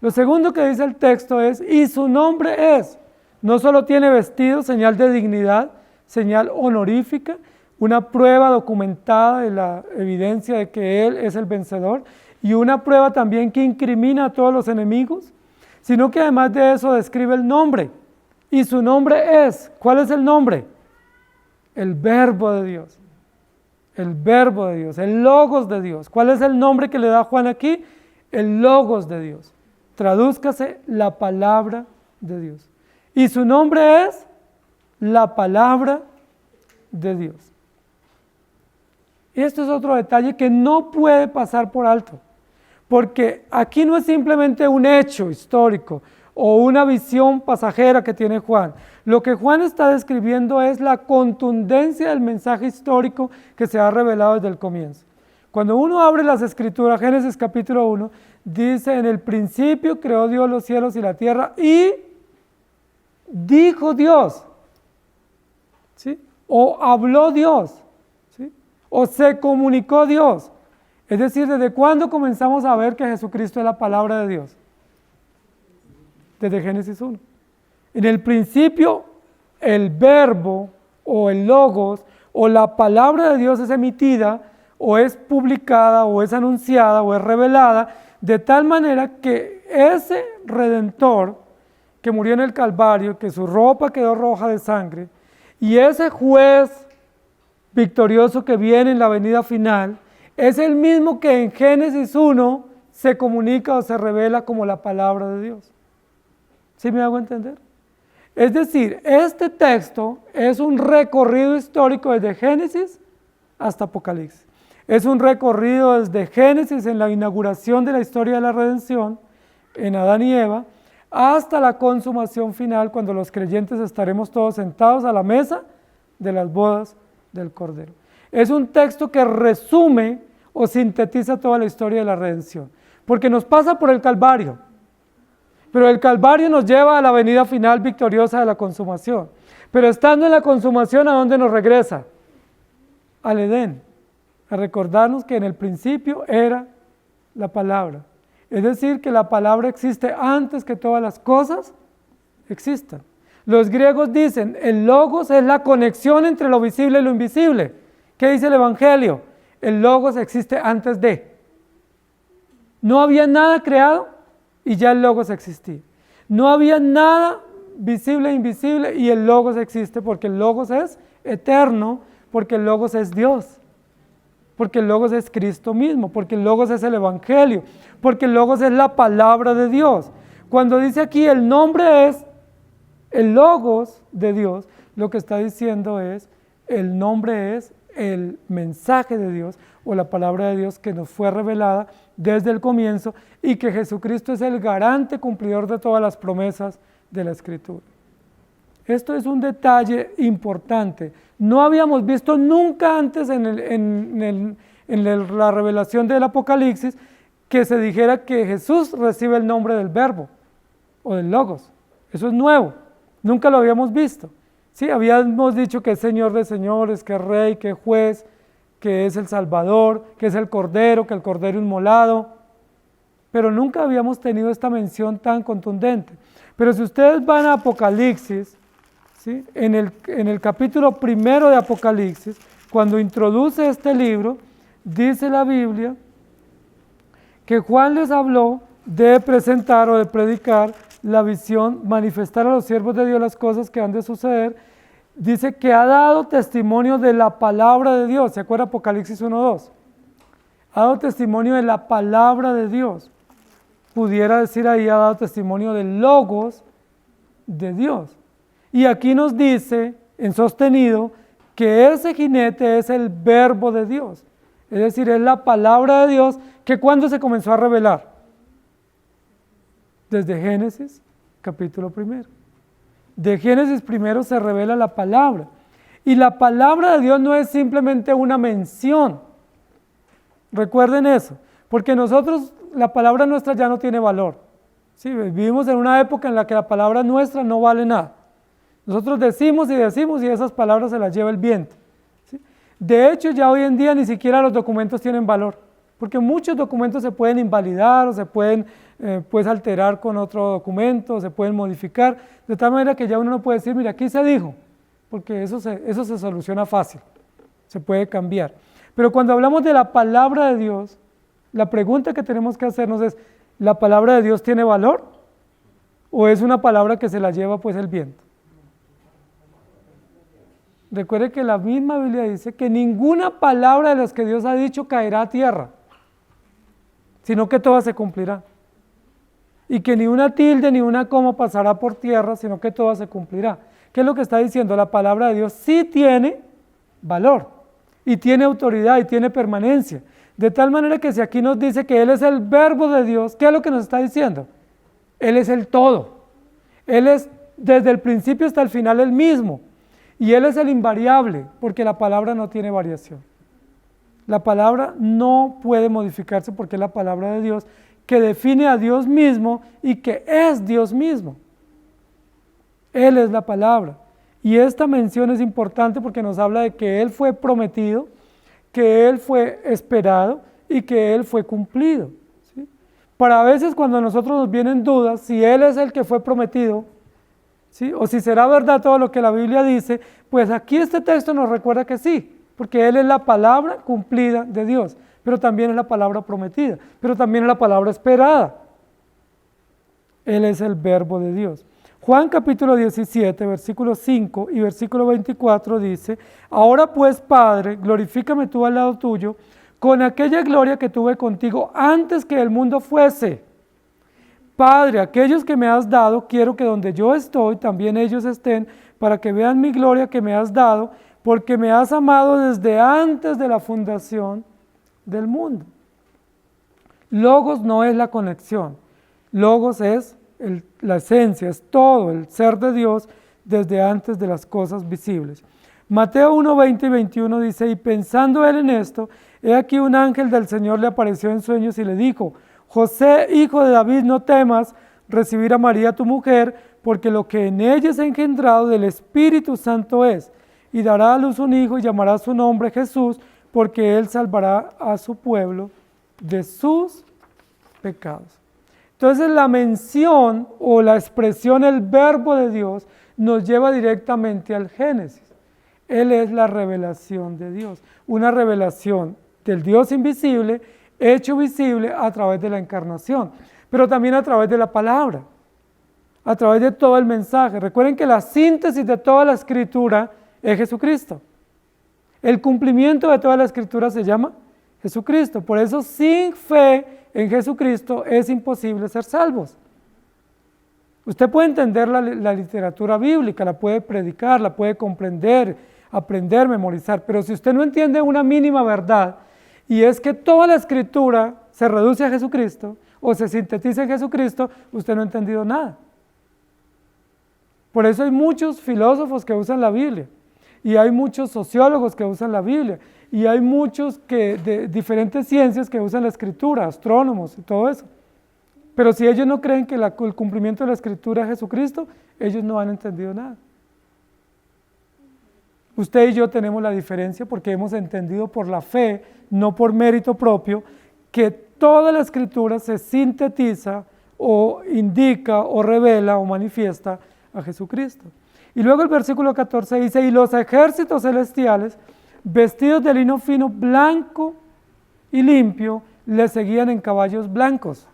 Lo segundo que dice el texto es, y su nombre es, no solo tiene vestido, señal de dignidad, señal honorífica, una prueba documentada de la evidencia de que Él es el vencedor, y una prueba también que incrimina a todos los enemigos, sino que además de eso describe el nombre, y su nombre es, ¿cuál es el nombre? El Verbo de Dios, el Verbo de Dios, el Logos de Dios. ¿Cuál es el nombre que le da Juan aquí? El Logos de Dios. Tradúzcase la palabra de Dios. Y su nombre es la palabra de Dios. Y esto es otro detalle que no puede pasar por alto, porque aquí no es simplemente un hecho histórico o una visión pasajera que tiene Juan. Lo que Juan está describiendo es la contundencia del mensaje histórico que se ha revelado desde el comienzo. Cuando uno abre las Escrituras, Génesis capítulo 1, dice, en el principio creó Dios los cielos y la tierra y dijo Dios, ¿sí? O habló Dios, ¿sí? O se comunicó Dios. Es decir, ¿desde cuándo comenzamos a ver que Jesucristo es la palabra de Dios? Desde Génesis 1. En el principio, el verbo o el logos o la palabra de Dios es emitida o es publicada o es anunciada o es revelada de tal manera que ese Redentor que murió en el Calvario, que su ropa quedó roja de sangre, y ese juez victorioso que viene en la venida final, es el mismo que en Génesis 1 se comunica o se revela como la palabra de Dios. ¿Sí me hago entender? Es decir, este texto es un recorrido histórico desde Génesis hasta Apocalipsis. Es un recorrido desde Génesis en la inauguración de la historia de la redención, en Adán y Eva, hasta la consumación final, cuando los creyentes estaremos todos sentados a la mesa de las bodas del Cordero. Es un texto que resume o sintetiza toda la historia de la redención, porque nos pasa por el Calvario, pero el Calvario nos lleva a la venida final victoriosa de la consumación. Pero estando en la consumación, ¿a dónde nos regresa? Al Edén, a recordarnos que en el principio era la palabra. Es decir, que la palabra existe antes que todas las cosas existan. Los griegos dicen, el logos es la conexión entre lo visible y lo invisible. ¿Qué dice el Evangelio? El logos existe antes de. No había nada creado y ya el logos existía. No había nada visible e invisible y el logos existe porque el logos es eterno, porque el logos es Dios, porque el logos es Cristo mismo, porque el logos es el Evangelio, porque el logos es la palabra de Dios. Cuando dice aquí el nombre es el logos de Dios, lo que está diciendo es el nombre es el mensaje de Dios o la palabra de Dios que nos fue revelada desde el comienzo y que Jesucristo es el garante cumplidor de todas las promesas de la Escritura. Esto es un detalle importante. No habíamos visto nunca antes en la revelación del Apocalipsis que se dijera que Jesús recibe el nombre del Verbo o del Logos. Eso es nuevo, nunca lo habíamos visto. Sí, habíamos dicho que es Señor de señores, que es Rey, que es Juez, que es el Salvador, que es el Cordero, que el Cordero inmolado, pero nunca habíamos tenido esta mención tan contundente. Pero si ustedes van a Apocalipsis, ¿sí? en el capítulo 1 de Apocalipsis, cuando introduce este libro, dice la Biblia que Juan les habló de presentar o de predicar la visión, manifestar a los siervos de Dios las cosas que han de suceder. Dice que ha dado testimonio de la palabra de Dios. ¿Se acuerda Apocalipsis 1:2? Ha dado testimonio de la palabra de Dios. Pudiera decir ahí, ha dado testimonio del logos de Dios. Y aquí nos dice, en sostenido, que ese jinete es el verbo de Dios. Es decir, es la palabra de Dios que cuando se comenzó a revelar. Desde Génesis, capítulo 1. De Génesis 1 se revela la palabra. Y la palabra de Dios no es simplemente una mención. Recuerden eso, porque nosotros, la palabra nuestra ya no tiene valor. Sí, vivimos en una época en la que la palabra nuestra no vale nada. Nosotros decimos y esas palabras se las lleva el viento. ¿Sí? De hecho, ya hoy en día ni siquiera los documentos tienen valor, porque muchos documentos se pueden invalidar o se pueden alterar con otro documento, se pueden modificar, de tal manera que ya uno no puede decir, mira, aquí se dijo, porque eso se soluciona fácil, se puede cambiar. Pero cuando hablamos de la palabra de Dios, la pregunta que tenemos que hacernos es, ¿la palabra de Dios tiene valor? ¿O es una palabra que se la lleva pues el viento? Recuerde que la misma Biblia dice que ninguna palabra de las que Dios ha dicho caerá a tierra, sino que todas se cumplirán. Y que ni una tilde ni una coma pasará por tierra, sino que todas se cumplirá. ¿Qué es lo que está diciendo? La palabra de Dios sí tiene valor, y tiene autoridad, y tiene permanencia. De tal manera que si aquí nos dice que Él es el verbo de Dios, ¿qué es lo que nos está diciendo? Él es el todo. Él es desde el principio hasta el final el mismo. Y Él es el invariable, porque la palabra no tiene variación. La palabra no puede modificarse porque es la palabra de Dios, que define a Dios mismo y que es Dios mismo. Él es la palabra. Y esta mención es importante porque nos habla de que Él fue prometido, que Él fue esperado y que Él fue cumplido. ¿Sí? Para a veces cuando a nosotros nos vienen dudas, si Él es el que fue prometido, ¿sí? O si será verdad todo lo que la Biblia dice, pues aquí este texto nos recuerda que sí, porque Él es la palabra cumplida de Dios, pero también es la palabra prometida, pero también es la palabra esperada. Él es el verbo de Dios. Juan capítulo 17, versículo 5 y versículo 24 dice, ahora pues, Padre, glorifícame tú al lado tuyo, con aquella gloria que tuve contigo antes que el mundo fuese. Padre, aquellos que me has dado, quiero que donde yo estoy, también ellos estén, para que vean mi gloria que me has dado, porque me has amado desde antes de la fundación del mundo. Logos no es la conexión, logos es la esencia, es todo, el ser de Dios desde antes de las cosas visibles. Mateo 1, 20 y 21 dice, y pensando él en esto, he aquí un ángel del Señor le apareció en sueños y le dijo, José, hijo de David, no temas recibir a María tu mujer, porque lo que en ella es engendrado del Espíritu Santo es, y dará a luz un hijo y llamará su nombre Jesús, porque él salvará a su pueblo de sus pecados. Entonces la mención o la expresión, el verbo de Dios, nos lleva directamente al Génesis. Él es la revelación de Dios, una revelación del Dios invisible, hecho visible a través de la encarnación, pero también a través de la palabra, a través de todo el mensaje. Recuerden que la síntesis de toda la escritura es Jesucristo. El cumplimiento de toda la escritura se llama Jesucristo. Por eso sin fe en Jesucristo es imposible ser salvos. Usted puede entender la literatura bíblica, la puede predicar, la puede comprender, aprender, memorizar, pero si usted no entiende una mínima verdad, y es que toda la escritura se reduce a Jesucristo o se sintetiza en Jesucristo, usted no ha entendido nada. Por eso hay muchos filósofos que usan la Biblia, y hay muchos sociólogos que usan la Biblia, y hay muchos de diferentes ciencias que usan la escritura, astrónomos y todo eso. Pero si ellos no creen que el cumplimiento de la escritura es Jesucristo, ellos no han entendido nada. Usted y yo tenemos la diferencia porque hemos entendido por la fe, no por mérito propio, que toda la escritura se sintetiza o indica o revela o manifiesta a Jesucristo. Y luego el versículo 14 dice, y los ejércitos celestiales, vestidos de lino fino, blanco y limpio, le seguían en caballos blancos.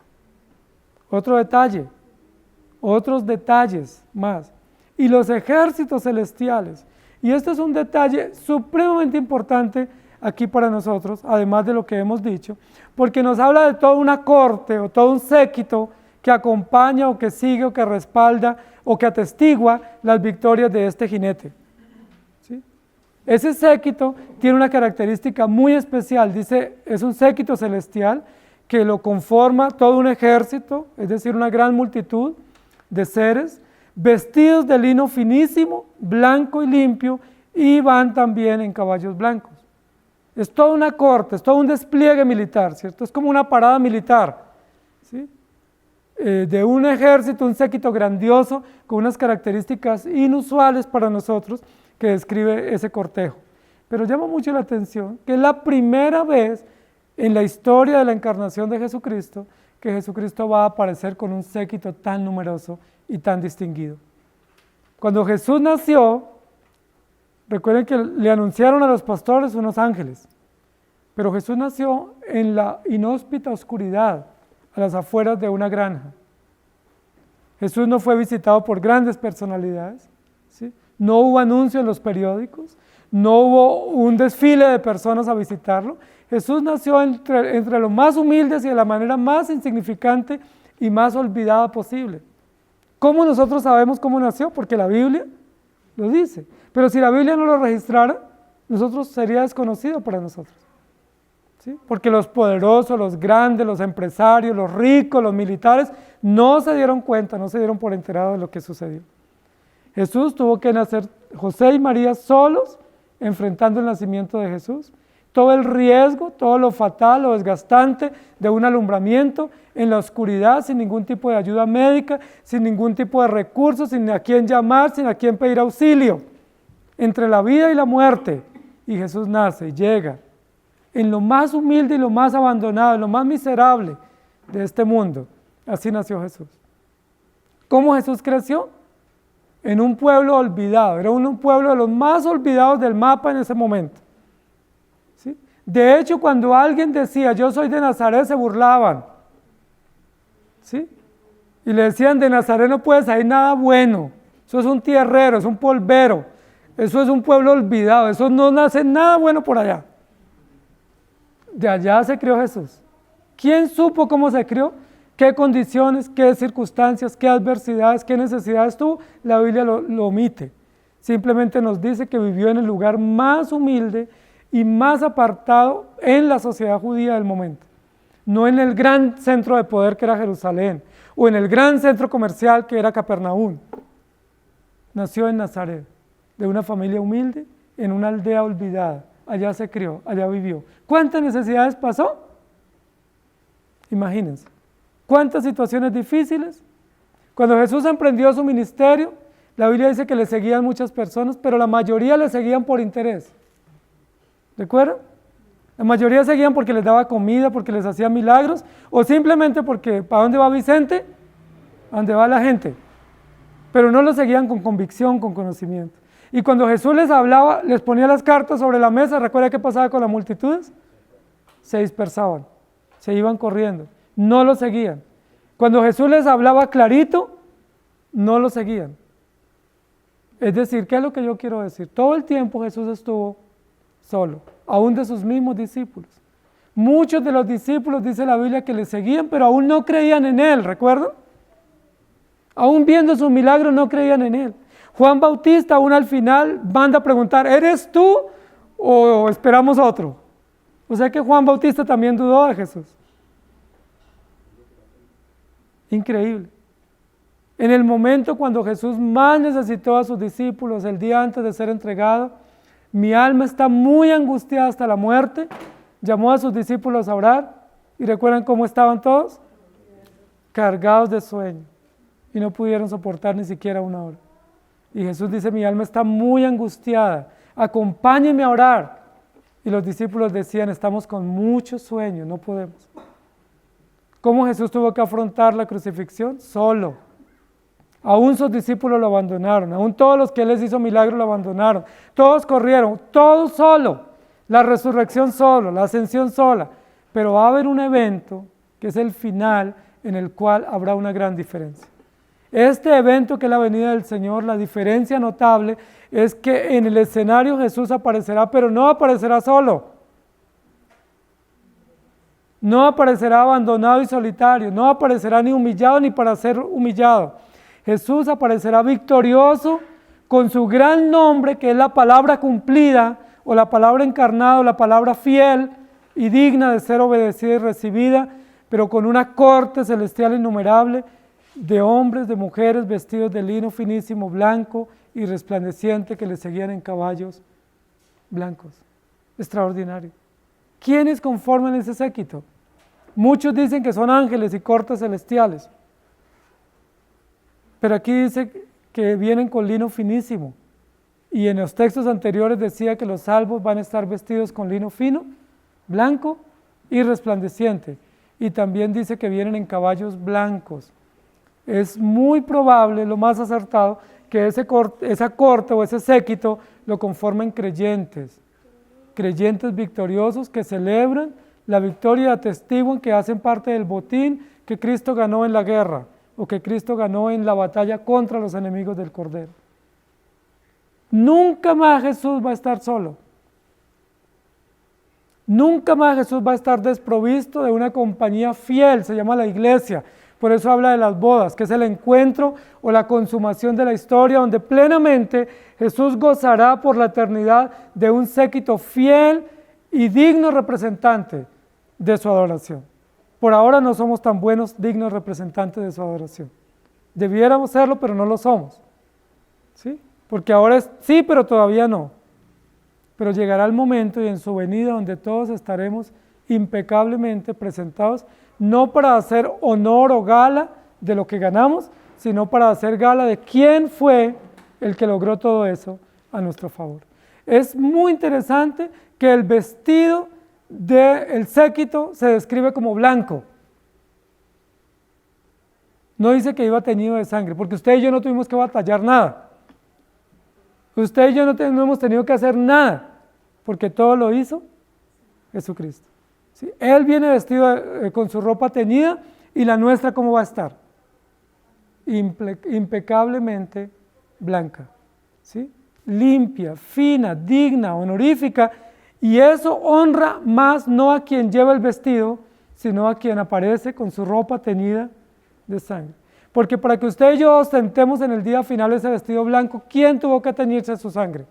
Otro detalle, otros detalles más. Y los ejércitos celestiales, y este es un detalle supremamente importante aquí para nosotros, además de lo que hemos dicho, porque nos habla de toda una corte o todo un séquito que acompaña o que sigue o que respalda o que atestigua las victorias de este jinete. ¿Sí? Ese séquito tiene una característica muy especial, dice, es un séquito celestial que lo conforma todo un ejército, es decir, una gran multitud de seres, vestidos de lino finísimo, blanco y limpio, y van también en caballos blancos. Es toda una corte, es todo un despliegue militar, ¿cierto? Es como una parada militar, ¿sí? De un ejército, un séquito grandioso, con unas características inusuales para nosotros, que describe ese cortejo. Pero llama mucho la atención que es la primera vez en la historia de la encarnación de Jesucristo que Jesucristo va a aparecer con un séquito tan numeroso y tan distinguido. Cuando Jesús nació, recuerden que le anunciaron a los pastores unos ángeles, pero Jesús nació en la inhóspita oscuridad, a las afueras de una granja. Jesús no fue visitado por grandes personalidades, ¿sí? No hubo anuncio en los periódicos, no hubo un desfile de personas a visitarlo. Jesús nació entre los más humildes y de la manera más insignificante y más olvidada posible. ¿Cómo nosotros sabemos cómo nació? Porque la Biblia lo dice. Pero si la Biblia no lo registrara, nosotros sería desconocido para nosotros. ¿Sí? Porque los poderosos, los grandes, los empresarios, los ricos, los militares, no se dieron cuenta, no se dieron por enterados de lo que sucedió. Jesús tuvo que nacer, José y María solos, enfrentando el nacimiento de Jesús. Todo el riesgo, todo lo fatal, lo desgastante de un alumbramiento en la oscuridad, sin ningún tipo de ayuda médica, sin ningún tipo de recursos, sin a quién llamar, sin a quién pedir auxilio. Entre la vida y la muerte, y Jesús nace y llega en lo más humilde y lo más abandonado, en lo más miserable de este mundo. Así nació Jesús. ¿Cómo Jesús creció? En un pueblo olvidado, era un pueblo de los más olvidados del mapa en ese momento. ¿Sí? De hecho, cuando alguien decía, yo soy de Nazaret, se burlaban. ¿Sí? Y le decían, de Nazaret no puede salir nada bueno, eso es un tierrero, es un polvero, eso es un pueblo olvidado, eso no nace nada bueno por allá. De allá se crió Jesús. ¿Quién supo cómo se crió? ¿Qué condiciones, qué circunstancias, qué adversidades, qué necesidades tuvo? La Biblia lo omite. Simplemente nos dice que vivió en el lugar más humilde y más apartado en la sociedad judía del momento. No en el gran centro de poder que era Jerusalén, o en el gran centro comercial que era Capernaum. Nació en Nazaret, de una familia humilde, en una aldea olvidada. Allá se crió, allá vivió. ¿Cuántas necesidades pasó? Imagínense. ¿Cuántas situaciones difíciles? Cuando Jesús emprendió su ministerio, la Biblia dice que le seguían muchas personas, pero la mayoría le seguían por interés. ¿De acuerdo? La mayoría seguían porque les daba comida, porque les hacía milagros, o simplemente porque, ¿para dónde va Vicente? ¿A dónde va la gente? Pero no lo seguían con convicción, con conocimiento. Y cuando Jesús les hablaba, les ponía las cartas sobre la mesa, ¿recuerda qué pasaba con las multitudes? Se dispersaban, se iban corriendo, no lo seguían. Cuando Jesús les hablaba clarito, no lo seguían. Es decir, ¿qué es lo que yo quiero decir? Todo el tiempo Jesús estuvo solo, aún de sus mismos discípulos. Muchos de los discípulos, dice la Biblia, que le seguían, pero aún no creían en él, ¿recuerdan? Aún viendo sus milagros no creían en él. Juan Bautista aún al final manda a preguntar, ¿eres tú o esperamos otro? O sea que Juan Bautista también dudó de Jesús. Increíble. En el momento cuando Jesús más necesitó a sus discípulos, el día antes de ser entregado, mi alma está muy angustiada hasta la muerte, llamó a sus discípulos a orar, y recuerdan cómo estaban todos, cargados de sueño, y no pudieron soportar ni siquiera una hora. Y Jesús dice, mi alma está muy angustiada, acompáñenme a orar. Y los discípulos decían, estamos con mucho sueño, no podemos. ¿Cómo Jesús tuvo que afrontar la crucifixión? Solo. Aún sus discípulos lo abandonaron, aún todos los que Él les hizo milagros lo abandonaron. Todos corrieron, todos solo. La resurrección solo, la ascensión sola. Pero va a haber un evento que es el final en el cual habrá una gran diferencia. Este evento que es la venida del Señor, la diferencia notable es que en el escenario Jesús aparecerá, pero no aparecerá solo. No aparecerá abandonado y solitario, no aparecerá ni humillado ni para ser humillado. Jesús aparecerá victorioso con su gran nombre, que es la palabra cumplida, o la palabra encarnada, o la palabra fiel y digna de ser obedecida y recibida, pero con una corte celestial innumerable, de hombres, de mujeres vestidos de lino finísimo, blanco y resplandeciente, que le seguían en caballos blancos. Extraordinario. ¿Quiénes conforman ese séquito? Muchos dicen que son ángeles y cortes celestiales, pero aquí dice que vienen con lino finísimo, y en los textos anteriores decía que los salvos van a estar vestidos con lino fino, blanco y resplandeciente, y también dice que vienen en caballos blancos. Es muy probable, lo más acertado, que esa corte o ese séquito lo conformen creyentes victoriosos que celebran la victoria y atestiguan que hacen parte del botín que Cristo ganó en la guerra o que Cristo ganó en la batalla contra los enemigos del Cordero. Nunca más Jesús va a estar solo. Nunca más Jesús va a estar desprovisto de una compañía fiel, se llama la iglesia. Por eso habla de las bodas, que es el encuentro o la consumación de la historia, donde plenamente Jesús gozará por la eternidad de un séquito fiel y digno representante de su adoración. Por ahora no somos tan buenos, dignos representantes de su adoración. Debiéramos serlo, pero no lo somos. ¿Sí? Porque ahora sí, pero todavía no. Pero llegará el momento y en su venida donde todos estaremos impecablemente presentados, no para hacer honor o gala de lo que ganamos, sino para hacer gala de quién fue el que logró todo eso a nuestro favor. Es muy interesante que el vestido del séquito se describe como blanco. No dice que iba teñido de sangre, porque usted y yo no tuvimos que batallar nada. Usted y yo no hemos tenido que hacer nada, porque todo lo hizo Jesucristo. ¿Sí? Él viene vestido con su ropa teñida, y la nuestra ¿cómo va a estar? Impecablemente blanca, ¿sí? Limpia, fina, digna, honorífica, Y eso honra más no a quien lleva el vestido, sino a quien aparece con su ropa teñida de sangre. Porque para que usted y yo ostentemos en el día final ese vestido blanco, ¿quién tuvo que teñirse su sangre?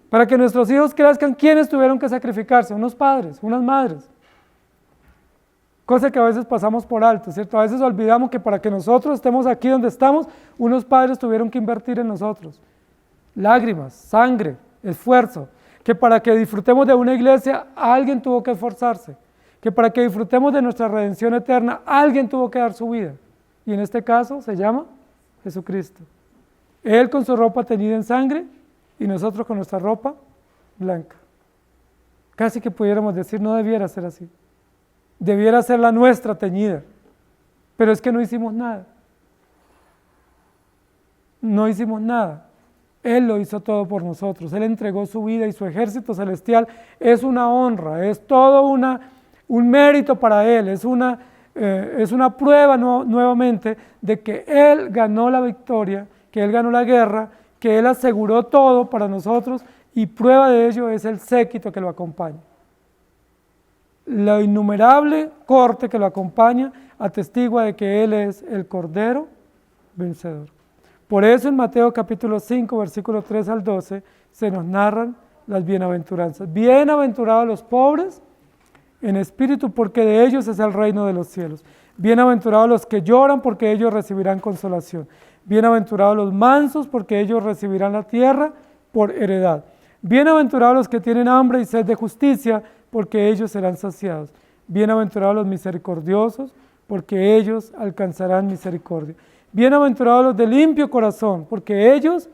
Para que nuestros hijos crezcan, ¿quiénes tuvieron que sacrificarse? Unos padres, unas madres. Cosa que a veces pasamos por alto, ¿cierto? A veces olvidamos que para que nosotros estemos aquí donde estamos, unos padres tuvieron que invertir en nosotros. Lágrimas, sangre, esfuerzo. Que para que disfrutemos de una iglesia, alguien tuvo que esforzarse. Que para que disfrutemos de nuestra redención eterna, alguien tuvo que dar su vida. Y en este caso se llama Jesucristo. Él con su ropa teñida en sangre y nosotros con nuestra ropa blanca. Casi que pudiéramos decir, no debiera ser así. Debiera ser la nuestra teñida. Pero es que no hicimos nada. No hicimos nada. Él lo hizo todo por nosotros. Él entregó su vida y su ejército celestial es una honra, es todo un mérito para Él, es una prueba nuevamente de que Él ganó la victoria, que Él ganó la guerra, que Él aseguró todo para nosotros y prueba de ello es el séquito que lo acompaña. La innumerable corte que lo acompaña atestigua de que Él es el Cordero vencedor. Por eso en Mateo capítulo 5, versículo 3 al 12, se nos narran las bienaventuranzas. Bienaventurados los pobres en espíritu, porque de ellos es el reino de los cielos. Bienaventurados los que lloran, porque ellos recibirán consolación. Bienaventurados los mansos, porque ellos recibirán la tierra por heredad. Bienaventurados los que tienen hambre y sed de justicia, porque ellos serán saciados. Bienaventurados los misericordiosos, porque ellos alcanzarán misericordia. Bienaventurados los de limpio corazón, porque ellos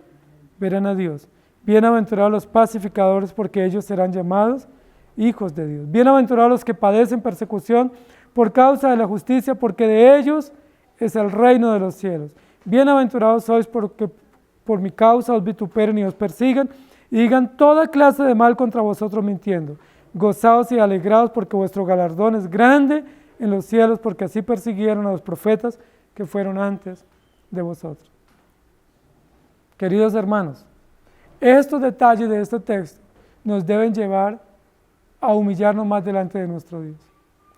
verán a Dios. Bienaventurados los pacificadores, porque ellos serán llamados hijos de Dios. Bienaventurados los que padecen persecución por causa de la justicia, porque de ellos es el reino de los cielos. Bienaventurados sois porque por mi causa os vituperen y os persigan, y digan toda clase de mal contra vosotros mintiendo. Gozaos y alegraos, porque vuestro galardón es grande en los cielos, porque así persiguieron a los profetas que fueron antes de vosotros. Queridos hermanos, estos detalles de este texto nos deben llevar a humillarnos más delante de nuestro Dios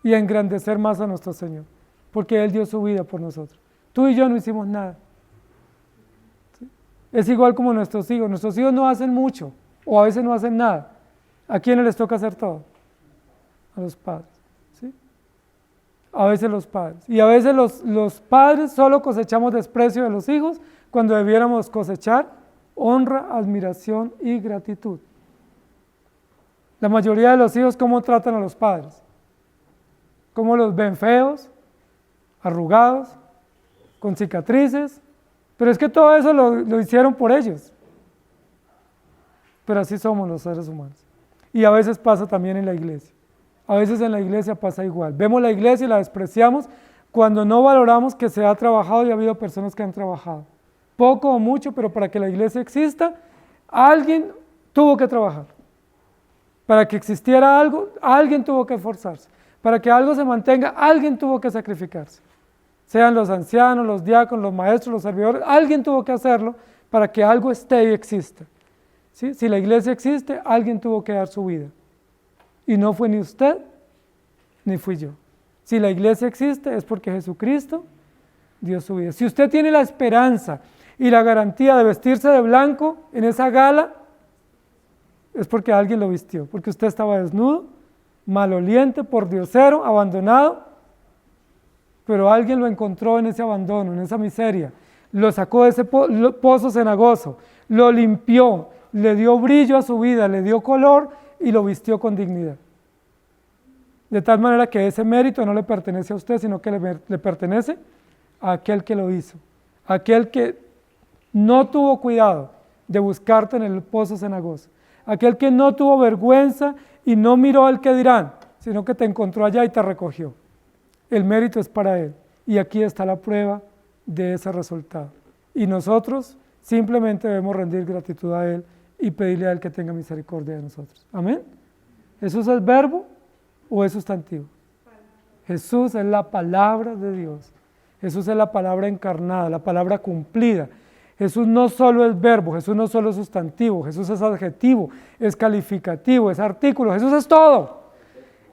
y a engrandecer más a nuestro Señor, porque Él dio su vida por nosotros. Tú y yo no hicimos nada. ¿Sí? Es igual como nuestros hijos no hacen mucho o a veces no hacen nada. ¿A quiénes les toca hacer todo? A los padres. ¿Sí? A veces los padres. Y a veces los padres solo cosechamos desprecio de los hijos cuando debiéramos cosechar honra, admiración y gratitud. La mayoría de los hijos, ¿cómo tratan a los padres? ¿Cómo los ven feos, arrugados, con cicatrices? Pero es que todo eso lo hicieron por ellos. Pero así somos los seres humanos. Y a veces pasa también en la iglesia. A veces en la iglesia pasa igual. Vemos la iglesia y la despreciamos cuando no valoramos que se ha trabajado y ha habido personas que han trabajado. Poco o mucho, pero para que la iglesia exista, alguien tuvo que trabajar. Para que existiera algo, alguien tuvo que esforzarse. Para que algo se mantenga, alguien tuvo que sacrificarse. Sean los ancianos, los diáconos, los maestros, los servidores, alguien tuvo que hacerlo para que algo esté y exista. ¿Sí? Si la iglesia existe, alguien tuvo que dar su vida. Y no fue ni usted, ni fui yo. Si la iglesia existe, es porque Jesucristo dio su vida. Si usted tiene la esperanza y la garantía de vestirse de blanco en esa gala, es porque alguien lo vistió, porque usted estaba desnudo, maloliente, pordiosero, abandonado, pero alguien lo encontró en ese abandono, en esa miseria, lo sacó de ese pozo cenagoso, lo limpió, le dio brillo a su vida, le dio color y lo vistió con dignidad. De tal manera que ese mérito no le pertenece a usted, sino que le pertenece a aquel que lo hizo, a aquel que no tuvo cuidado de buscarte en el pozo cenagoso, aquel que no tuvo vergüenza y no miró al que dirán, sino que te encontró allá y te recogió. El mérito es para Él. Y aquí está la prueba de ese resultado. Y nosotros simplemente debemos rendir gratitud a Él y pedirle a Él que tenga misericordia de nosotros. Amén. ¿Jesús es verbo o es sustantivo? Jesús es la palabra de Dios. Jesús es la palabra encarnada, la palabra cumplida. Jesús no solo es verbo, Jesús no solo es sustantivo, Jesús es adjetivo, es calificativo, es artículo, Jesús es todo.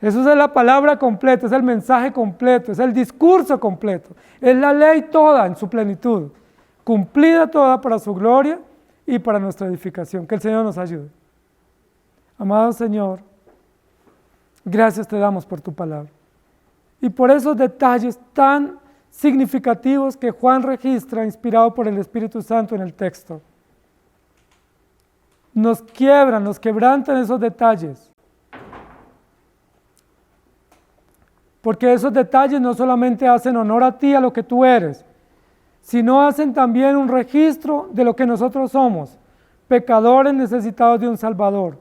Jesús es la palabra completa, es el mensaje completo, es el discurso completo, es la ley toda en su plenitud, cumplida toda para su gloria y para nuestra edificación. Que el Señor nos ayude. Amado Señor, gracias te damos por tu palabra y por esos detalles tan significativos que Juan registra, inspirado por el Espíritu Santo en el texto. Nos quiebran, nos quebrantan esos detalles, porque esos detalles no solamente hacen honor a ti, a lo que tú eres, sino hacen también un registro de lo que nosotros somos, pecadores necesitados de un Salvador,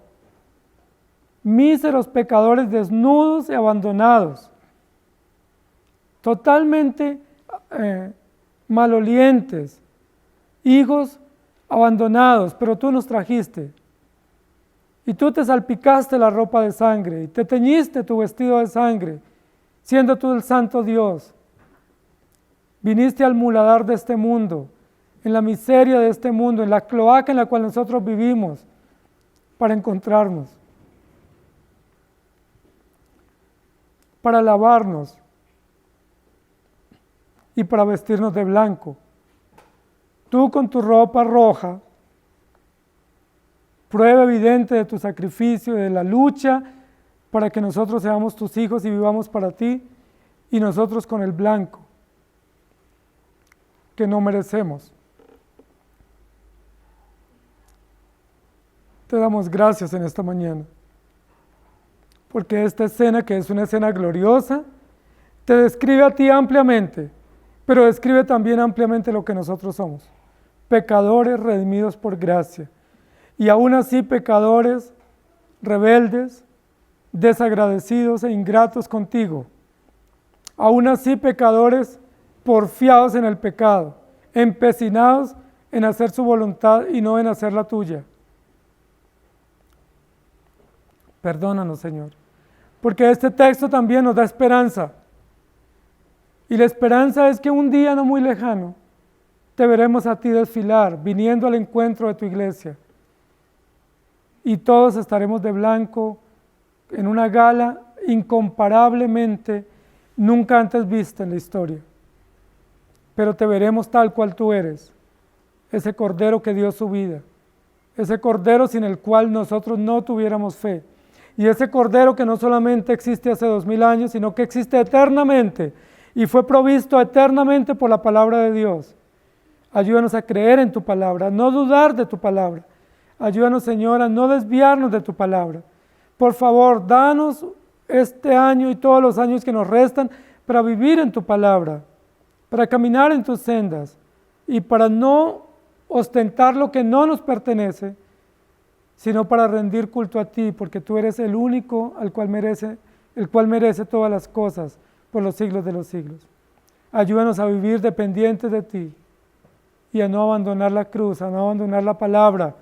míseros pecadores desnudos y abandonados, totalmente malolientes, hijos abandonados, pero tú nos trajiste. Y tú te salpicaste la ropa de sangre y te teñiste tu vestido de sangre, siendo tú el santo Dios. Viniste al muladar de este mundo, en la miseria de este mundo, en la cloaca en la cual nosotros vivimos, para encontrarnos, para lavarnos y para vestirnos de blanco. Tú con tu ropa roja, prueba evidente de tu sacrificio, de la lucha para que nosotros seamos tus hijos y vivamos para ti, y nosotros con el blanco, que no merecemos. Te damos gracias en esta mañana, porque esta escena, que es una escena gloriosa, te describe a ti ampliamente, pero describe también ampliamente lo que nosotros somos, pecadores redimidos por gracia, y aún así pecadores rebeldes, desagradecidos e ingratos contigo, aún así pecadores porfiados en el pecado, empecinados en hacer su voluntad y no en hacer la tuya. Perdónanos, Señor, porque este texto también nos da esperanza. Y la esperanza es que un día no muy lejano te veremos a ti desfilar, viniendo al encuentro de tu iglesia. Y todos estaremos de blanco en una gala incomparablemente nunca antes vista en la historia. Pero te veremos tal cual tú eres, ese Cordero que dio su vida, ese Cordero sin el cual nosotros no tuviéramos fe. Y ese Cordero que no solamente existe hace 2000 años, sino que existe eternamente y fue provisto eternamente por la palabra de Dios. Ayúdanos a creer en tu palabra, a no dudar de tu palabra. Ayúdanos, Señor, a no desviarnos de tu palabra. Por favor, danos este año y todos los años que nos restan para vivir en tu palabra, para caminar en tus sendas y para no ostentar lo que no nos pertenece, sino para rendir culto a ti, porque tú eres el único el cual merece todas las cosas por los siglos de los siglos. Ayúdanos a vivir dependientes de ti y a no abandonar la cruz, a no abandonar la palabra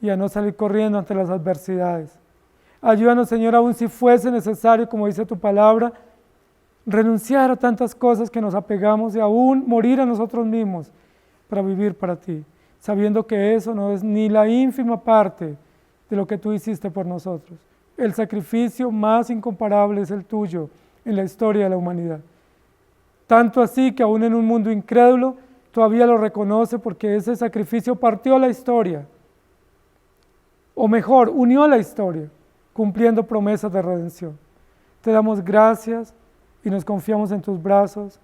y a no salir corriendo ante las adversidades. Ayúdanos, Señor, aun si fuese necesario, como dice tu palabra, renunciar a tantas cosas que nos apegamos y aún morir a nosotros mismos para vivir para ti, sabiendo que eso no es ni la ínfima parte de lo que tú hiciste por nosotros. El sacrificio más incomparable es el tuyo en la historia de la humanidad. Tanto así que aún en un mundo incrédulo, todavía lo reconoce porque ese sacrificio partió la historia, o mejor, unió la historia, cumpliendo promesas de redención. Te damos gracias y nos confiamos en tus brazos,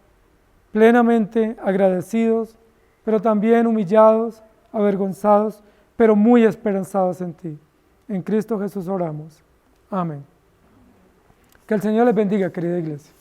plenamente agradecidos, pero también humillados, avergonzados, pero muy esperanzados en ti. En Cristo Jesús oramos. Amén. Que el Señor les bendiga, querida iglesia.